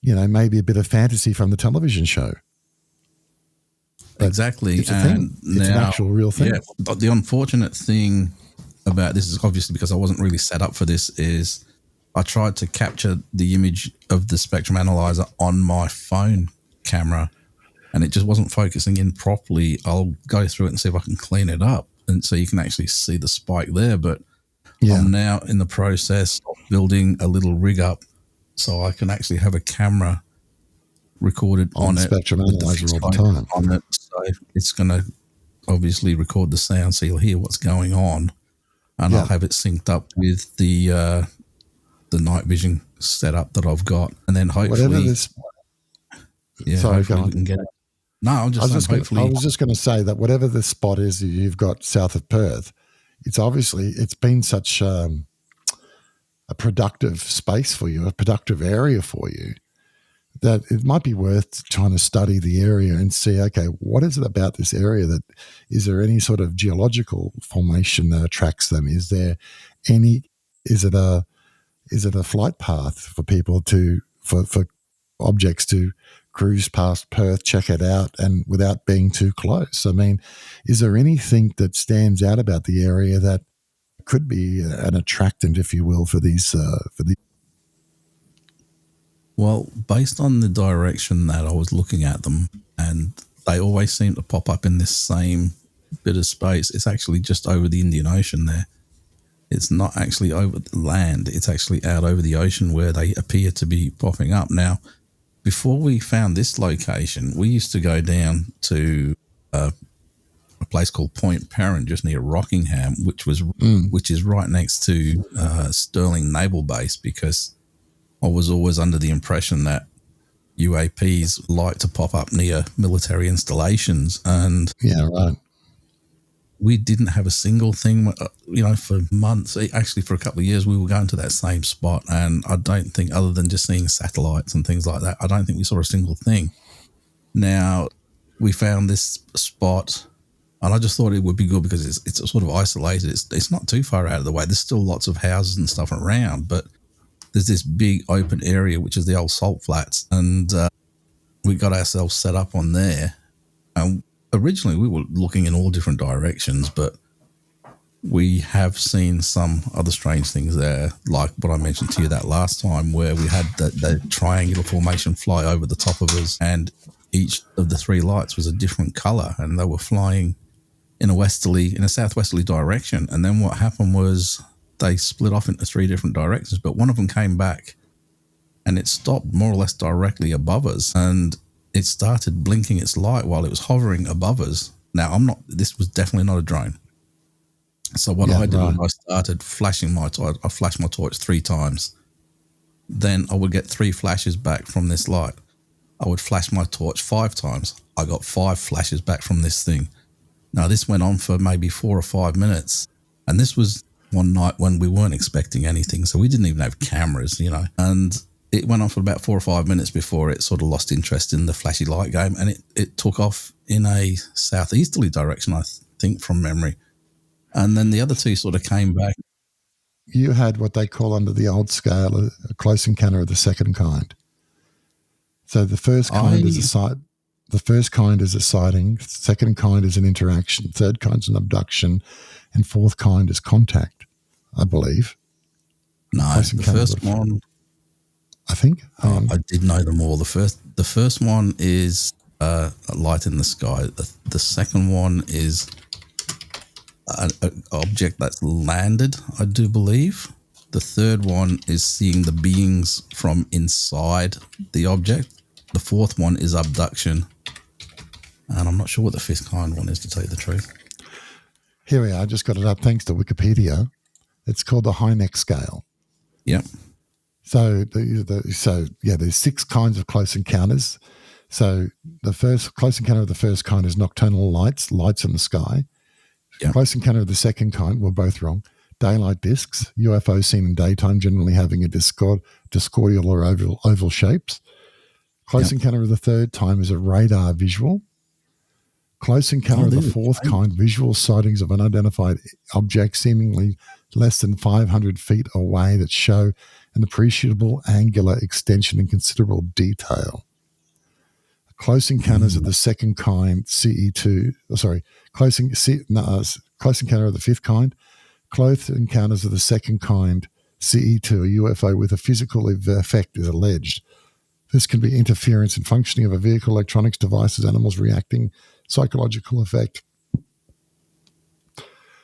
maybe a bit of fantasy from the television show. But exactly. It's a thing. It's an actual real thing. Yeah. But the unfortunate thing about this is obviously because I wasn't really set up for this is I tried to capture the image of the spectrum analyzer on my phone camera and it just wasn't focusing in properly. I'll go through it and see if I can clean it up and so you can actually see the spike there. But I'm now in the process of building a little rig up so I can actually have a camera recorded on it. Spectrum analyzer all the time. On it. So it's going to obviously record the sound so you'll hear what's going on. And I'll have it synced up with the night vision setup that I've got. And then hopefully... Sorry, go on. We can get it. No, I was just going to say that whatever the spot is that you've got south of Perth, it's been such a productive space for you, a productive area for you, that it might be worth trying to study the area and see, okay, what is it about this area is there any sort of geological formation that attracts them? Is it a flight path for people for objects to cruise past Perth, check it out, and without being too close? I mean, is there anything that stands out about the area that could be an attractant, if you will, for these? Well, based on the direction that I was looking at them, and they always seem to pop up in this same bit of space. It's actually just over the Indian Ocean there. It's not actually over the land. It's actually out over the ocean where they appear to be popping up. Now, before we found this location, we used to go down to a place called Point Parent, just near Rockingham, which is right next to Stirling Naval Base, because I was always under the impression that UAPs like to pop up near military installations. And we didn't have a single thing, for months. Actually, for a couple of years, we were going to that same spot. And I don't think, other than just seeing satellites and things like that, I don't think we saw a single thing. Now, we found this spot, and I just thought it would be good because it's sort of isolated. It's not too far out of the way. There's still lots of houses and stuff around, but there's this big open area, which is the old salt flats. And we got ourselves set up on there. And originally we were looking in all different directions, but we have seen some other strange things there, like what I mentioned to you that last time, where we had that triangular formation fly over the top of us. And each of the three lights was a different color, and they were flying in a southwesterly direction. And then what happened was they split off into three different directions, but one of them came back and it stopped more or less directly above us, and it started blinking its light while it was hovering above us. Now, this was definitely not a drone. So what I did was I started flashing my torch. I flashed my torch 3 times. Then I would get 3 flashes back from this light. I would flash my torch 5 times. I got 5 flashes back from this thing. Now, this went on for maybe 4 or 5 minutes. And this was one night when we weren't expecting anything. So we didn't even have cameras, And it went on for about 4 or 5 minutes before it sort of lost interest in the flashy light game. And it took off in a southeasterly direction, I think, from memory. And then the other 2 sort of came back. You had what they call under the old scale a close encounter of the second kind. So the first kind is a sight. The first kind is a sighting. Second kind is an interaction. Third kind is an abduction, and fourth kind is contact, I believe. No, the first one. I think I did know them all. The first one is a light in the sky. The second one is an object that's landed, I do believe. The third one is seeing the beings from inside the object. The fourth one is abduction. And I'm not sure what the fifth kind one is, to tell you the truth. Here we are. I just got it up thanks to Wikipedia. It's called the Hynek scale. Yep. So, there's 6 kinds of close encounters. So the first close encounter of the first kind is nocturnal lights in the sky. Yep. Close encounter of the second kind, we're both wrong. Daylight discs, UFO seen in daytime, generally having a discordial or oval shapes. Close encounter of the third time is a radar visual. Close encounter of the fourth kind, visual sightings of unidentified objects seemingly less than 500 feet away that show an appreciable angular extension in considerable detail. Close encounters of the second kind, close encounter of the fifth kind. Close encounters of the second kind, CE2, a UFO with a physical effect is alleged. This can be interference in functioning of a vehicle, electronics, devices, animals reacting, psychological effect.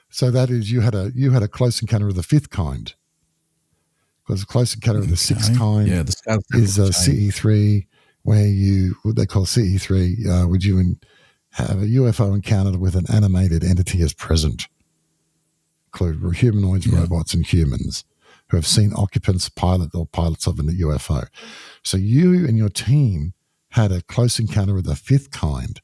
So that is, you had a close encounter of the fifth kind. Because a close encounter of the sixth kind is CE3, where what they call CE3, would you have a UFO encounter with an animated entity as present, include humanoids, robots, and humans who have seen occupants, pilots of a UFO. So you and your team had a close encounter of the fifth kind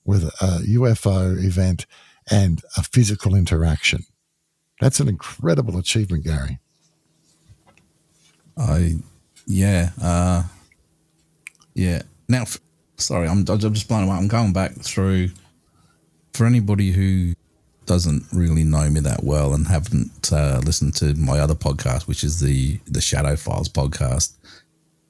with a UFO event and a physical interaction. That's an incredible achievement, Gary. Now, sorry, I'm just blown away. I'm going back through, for anybody who doesn't really know me that well and haven't listened to my other podcast, which is the Shadow Files podcast.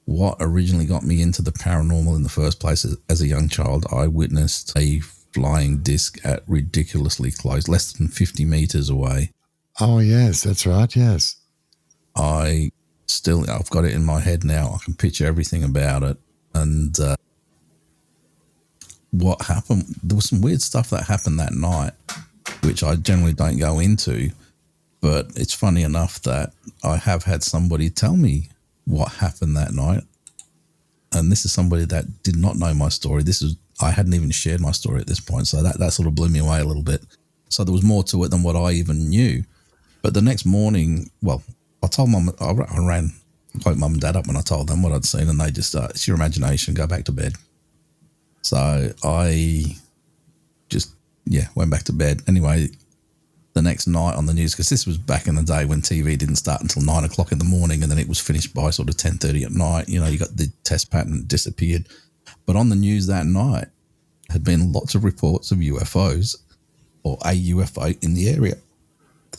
What originally got me into the paranormal in the first place as a young child, I witnessed a flying disc at ridiculously close, less than 50 meters away. Oh, yes, that's right, yes. I've got it in my head now. I can picture everything about it. And what happened, there was some weird stuff that happened that night, which I generally don't go into, but it's funny enough that I have had somebody tell me what happened that night. And this is somebody that did not know my story. I hadn't even shared my story at this point. So that sort of blew me away a little bit. So there was more to it than what I even knew. But the next morning, I told Mum, I woke Mum and Dad up when I told them what I'd seen, and they just, it's your imagination, go back to bed. So I just, went back to bed. Anyway, the next night on the news, because this was back in the day when TV didn't start until 9 o'clock in the morning, and then it was finished by sort of 10:30 at night. You got the test pattern disappeared. But on the news that night had been lots of reports of UFOs or a UFO in the area.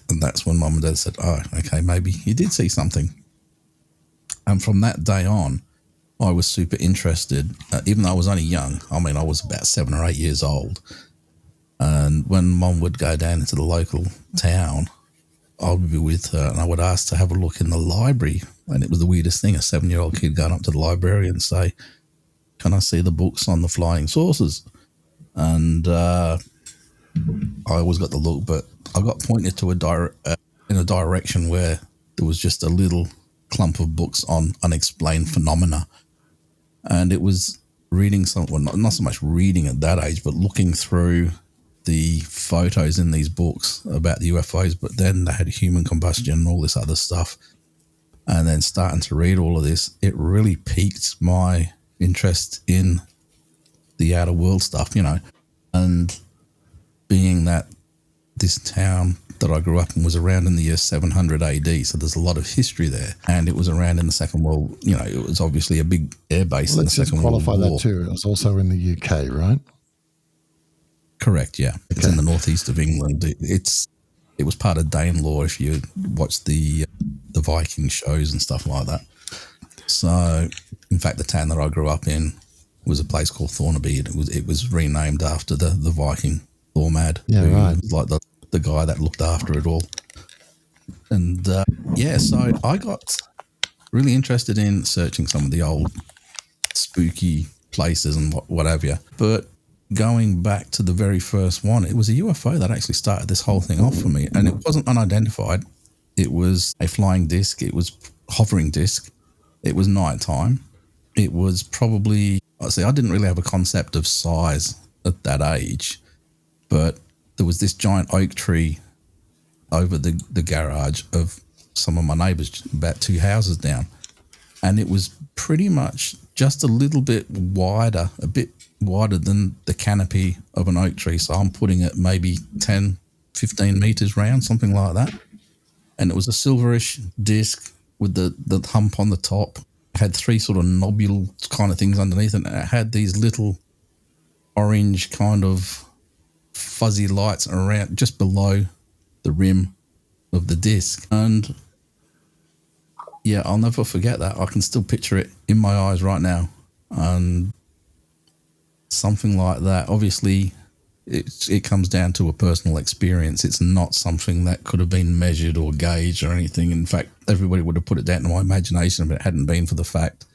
And that's when Mum and Dad said, oh, okay, maybe you did see something. And from that day on, I was super interested, even though I was only young. I mean, I was about 7 or 8 years old. And when Mum would go down into the local town, I would be with her and I would ask to have a look in the library. And it was the weirdest thing, a 7-year-old kid going up to the library and say, can I see the books on the flying saucers? And I always got the look, but I got pointed to in a direction where there was just a little clump of books on unexplained phenomena. And it was reading not so much reading at that age, but looking through the photos in these books about the UFOs, but then they had human combustion and all this other stuff. And then starting to read all of this, it really piqued my interest in the outer world stuff, and being that this town that I grew up in was around in the year 700 AD, so there's a lot of history there, and it was around in the Second World, it was obviously a big air base in the Second World War. Let's qualify that too. It was also in the UK, right? Correct, yeah. It's in the northeast of England. It was part of Danelaw if you watch the Viking shows and stuff like that. So, in fact, the town that I grew up in was a place called Thornaby. It was renamed after the Viking Thormad. Yeah, right. Was like the guy that looked after it all. And so I got really interested in searching some of the old spooky places and what have you. But going back to the very first one, it was a UFO that actually started this whole thing off for me. And it wasn't unidentified. It was a flying disc. It was hovering disc. It was nighttime. It was probably, I didn't really have a concept of size at that age, but there was this giant oak tree over the garage of some of my neighbours, about 2 houses down. And it was pretty much just a little bit wider, a bit wider than the canopy of an oak tree. So I'm putting it maybe 10, 15 metres round, something like that. And it was a silverish disc with the hump on the top. It had 3 sort of nobule kind of things underneath, and it had these little orange kind of fuzzy lights around just below the rim of the disc. And yeah, I'll never forget that. I can still picture it in my eyes right now. And something like that, obviously it comes down to a personal experience. It's not something that could have been measured or gauged or anything. In fact, everybody would have put it down to my imagination if it hadn't been for the fact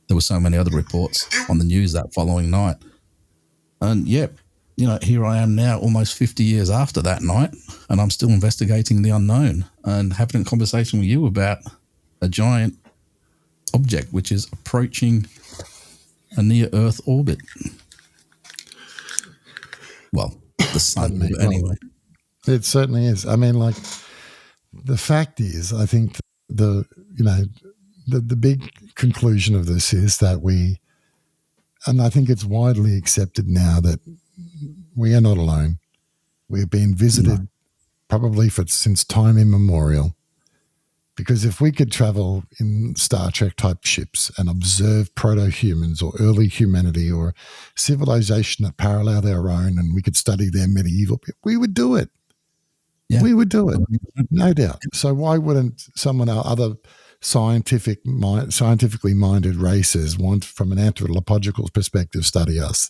there were so many other reports on the news that following night. And yep, here I am now almost 50 years after that night, and I'm still investigating the unknown and having a conversation with you about a giant object which is approaching a near-Earth orbit. Well, the sun, anyway. It certainly is. I mean, like, the fact is, I think the big conclusion of this is that and I think it's widely accepted now that we are not alone. We've been visited probably since time immemorial. Because if we could travel in Star Trek type ships and observe proto-humans or early humanity or civilization that paralleled our own, and we could study their medieval people, we would do it. Yeah. We would do it, no doubt. So why wouldn't someone other scientifically minded races want, from an anthropological perspective, study us?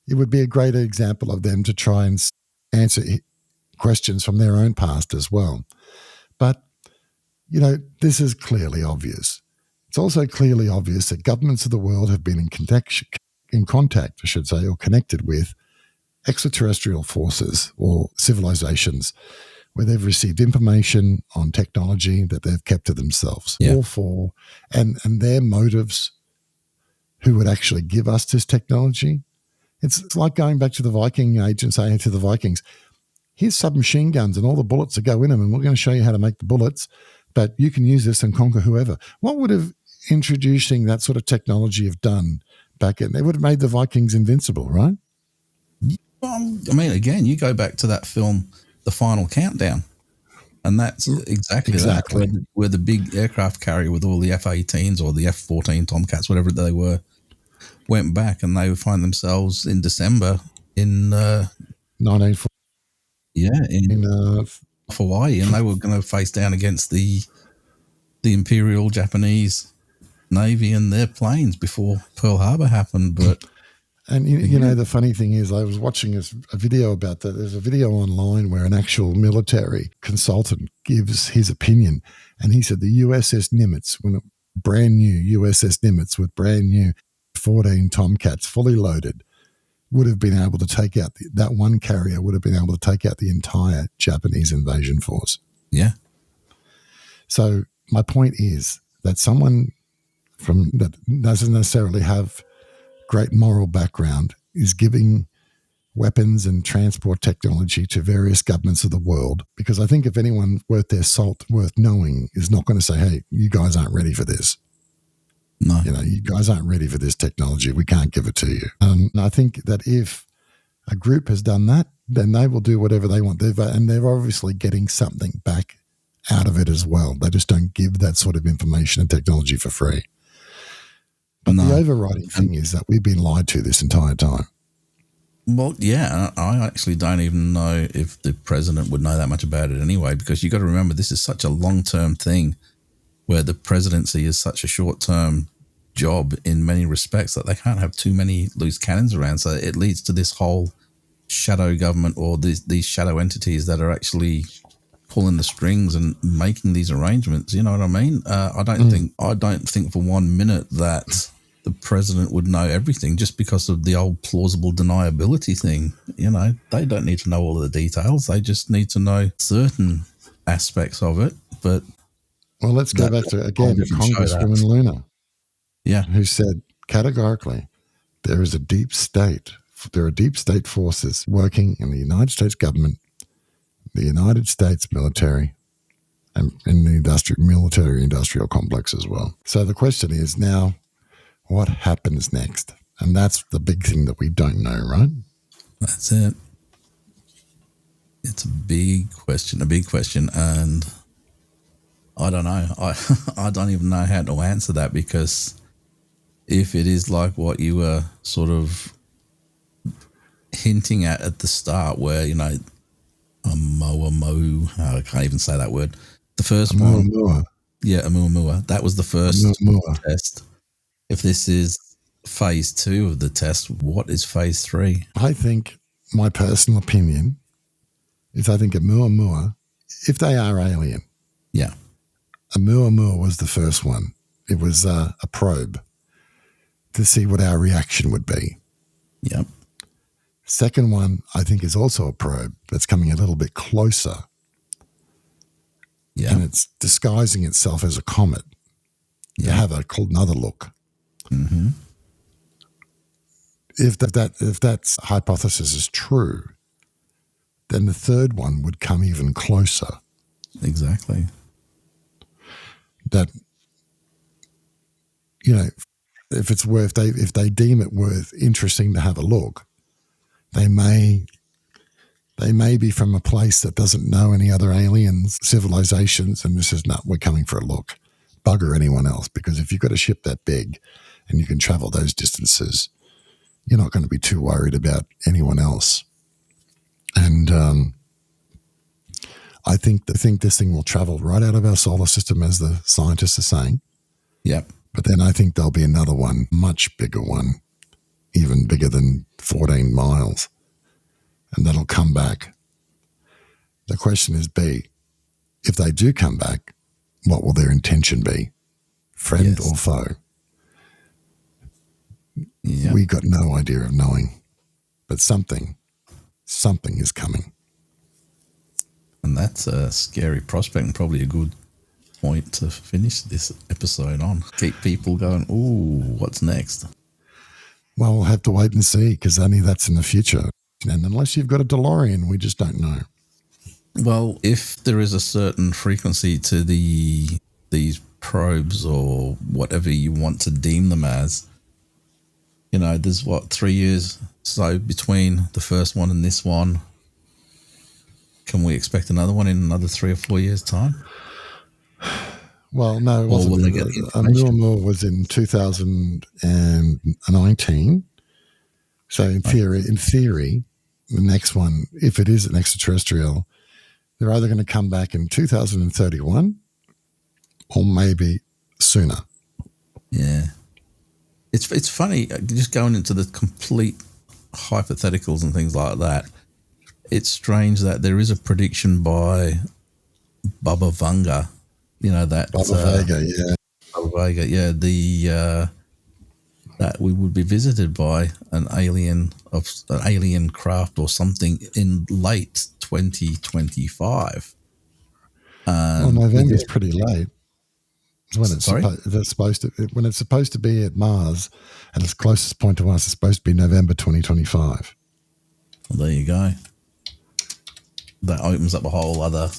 It would be a great example of them to try and answer questions from their own past as well. But this is clearly obvious. It's also clearly obvious that governments of the world have been in contact, I should say, or connected with extraterrestrial forces or civilizations where they've received information on technology that they've kept to themselves. Yeah. All for, and their motives, who would actually give us this technology. It's like going back to the Viking age and saying to the Vikings, here's submachine guns and all the bullets that go in them, and we're going to show you how to make the bullets, but you can use this and conquer whoever. What would have introducing that sort of technology have done back in? It would have made the Vikings invincible, right? Well, I mean, again, you go back to that film, The Final Countdown, and that's exactly. That, where the big aircraft carrier with all the F-18s or the F-14 Tomcats, whatever they were, went back, and they would find themselves in December in 1940. Yeah, in Hawaii, and they were going to face down against the Imperial Japanese Navy and their planes before Pearl Harbor happened. But and the funny thing is, I was watching a video about that. There's a video online where an actual military consultant gives his opinion, and he said the USS Nimitz, when brand new USS Nimitz with brand new 14 Tomcats fully loaded would have been able to take out that one carrier would have been able to take out the entire Japanese invasion force. Yeah. So my point is that someone that doesn't necessarily have great moral background is giving weapons and transport technology to various governments of the world, because I think if anyone worth their salt, worth knowing, is not going to say, hey, you guys aren't ready for this. No. You guys aren't ready for this technology. We can't give it to you. And I think that if a group has done that, then they will do whatever they want. And they're obviously getting something back out of it as well. They just don't give that sort of information and technology for free. But the overriding thing is that we've been lied to this entire time. Well, yeah, I actually don't even know if the president would know that much about it anyway, because you got to remember this is such a long-term thing where the presidency is such a short-term job in many respects that they can't have too many loose cannons around. So it leads to this whole shadow government or these shadow entities that are actually pulling the strings and making these arrangements. You know what I mean? I don't think for 1 minute that the president would know everything just because of the old plausible deniability thing. You know, they don't need to know all of the details. They just need to know certain aspects of it. But well, let's go back to, again, Congresswoman Luna. Yeah. Who said categorically, there are deep state forces working in the United States government, the United States military, and in the military-industrial complex as well. So the question is now, what happens next? And that's the big thing that we don't know, right? That's it. It's a big question, and I don't know. I don't even know how to answer that, because if it is like what you were sort of hinting at the start, where, you know, I can't even say that word. The first one. Yeah, Oumuamua. That was the first test. If this is phase 2 of the test, what is phase 3? I think my personal opinion is I think Oumuamua, if they are alien. Yeah. Oumuamua was the first one. It was a probe to see what our reaction would be. Yep. Second one, I think, is also a probe that's coming a little bit closer. Yeah. And it's disguising itself as a comet. Yeah. To have another look. Mm-hmm. If that hypothesis is true, then the third one would come even closer. Exactly. That, you know, if they deem it worth interesting to have a look, they may be from a place that doesn't know any other aliens, civilizations, and this is not, we're coming for a look. Bugger anyone else, because if you've got a ship that big and you can travel those distances, you're not going to be too worried about anyone else. And I think this thing will travel right out of our solar system, as the scientists are saying. Yep. But then I think there'll be another one, much bigger one, even bigger than 14 miles, and that'll come back. The question is, B, if they do come back, what will their intention be? Friend or foe? Yep. We got no idea of knowing, but something is coming. And that's a scary prospect, and probably a good point to finish this episode on. Keep people going, ooh, what's next? Well, we'll have to wait and see, because only that's in the future. And unless you've got a DeLorean, we just don't know. Well, if there is a certain frequency to these probes, or whatever you want to deem them as, you know, there's 3 years so between the first one and this one. Can we expect another one in another 3 or 4 years' time? Well, no, it wasn't. Oumuamua was in 2019. So in theory, the next one, if it is an extraterrestrial, they're either going to come back in 2031 or maybe sooner. Yeah. It's funny, just going into the complete hypotheticals and things like that. It's strange that there is a prediction by Baba Vanga, you know, that Baba Vega, yeah. Baba Vega, yeah, the that we would be visited by an alien craft or something in late 2025. Well, November's pretty late. When it's Sorry? when it's supposed to be at Mars, and its closest point to us is supposed to be November 2025. Well, there you go. That opens up a whole other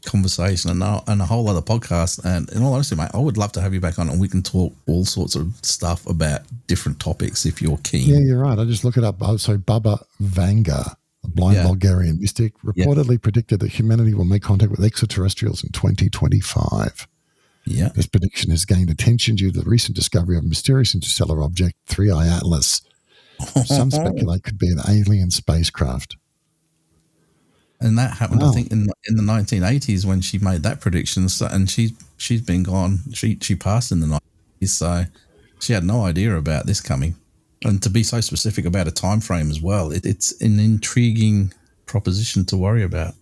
conversation and a whole other podcast. And in all honesty, mate, I would love to have you back on and we can talk all sorts of stuff about different topics if you're keen. Yeah, you're right. I just look it up. Oh, so Baba Vanga, a blind Bulgarian mystic, reportedly predicted that humanity will make contact with extraterrestrials in 2025. Yeah. This prediction has gained attention due to the recent discovery of a mysterious interstellar object, 3I Atlas. Some speculate could be an alien spacecraft. And that happened, I think, in the 1980s when she made that prediction. So, and she's been gone. She passed in the 90s, so she had no idea about this coming. And to be so specific about a time frame as well, it's an intriguing proposition to worry about.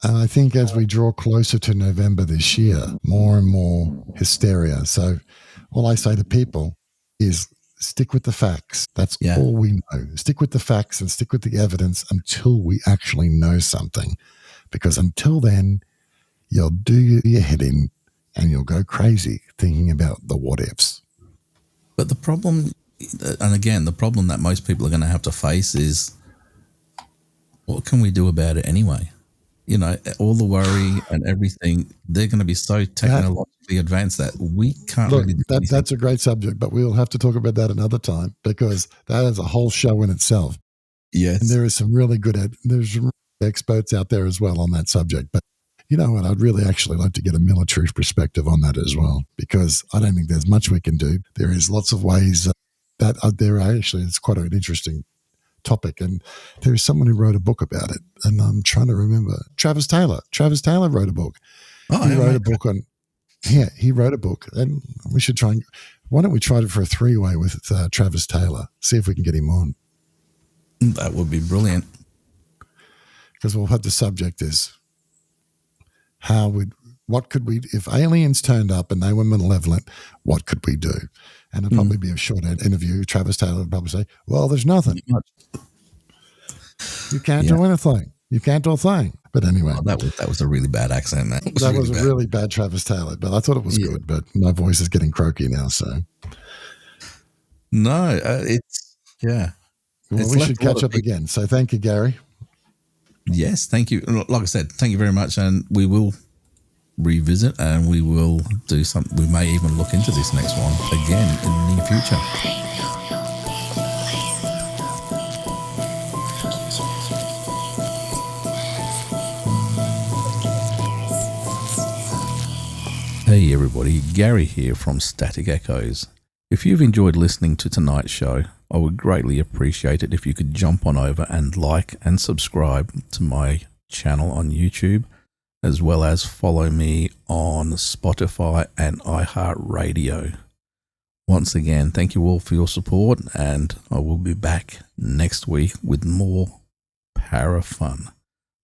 And I think as we draw closer to November this year, more and more hysteria. So all I say to people is stick with the facts. That's all we know. Stick with the facts and stick with the evidence until we actually know something. Because until then, you'll do your head in and you'll go crazy thinking about the what ifs. But the problem, and again, the problem that most people are going to have to face is, what can we do about it anyway? You know, all the worry and everything, they're going to be so technologically advanced that we can't really do anything. That's a great subject, but we'll have to talk about that another time because that is a whole show in itself. Yes. And there is some really there's experts out there as well on that subject. But you know what? I'd really actually like to get a military perspective on that as well because I don't think there's much we can do. There is lots of ways that there are actually, it's quite an interesting topic, and there is someone who wrote a book about it, and I'm trying to remember. Travis Taylor wrote a book. He wrote a book, and we should try and, why don't we try it for a 3-way with Travis Taylor, see if we can get him on. That would be brilliant, because we'll have the subject is what could we, if aliens turned up and they were malevolent, what could we do? And it'd probably be a short interview. Travis Taylor would probably say, well, there's nothing. You can't do anything. You can't do a thing. But anyway. Oh, that was a really bad accent. That was a really bad Travis Taylor, but I thought it was good. But my voice is getting croaky now, so. No, it's. Well, we should catch up again. So thank you, Gary. Yes, thank you. Like I said, thank you very much. And we will revisit and we will do something. We may even look into this next one again in the near future. Hey everybody, Gary here from Static Echoes. If you've enjoyed listening to tonight's show, I would greatly appreciate it if you could jump on over and like and subscribe to my channel on YouTube, as well as follow me on Spotify and iHeartRadio. Once again, thank you all for your support, and I will be back next week with more para fun.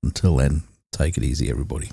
Until then, take it easy, everybody.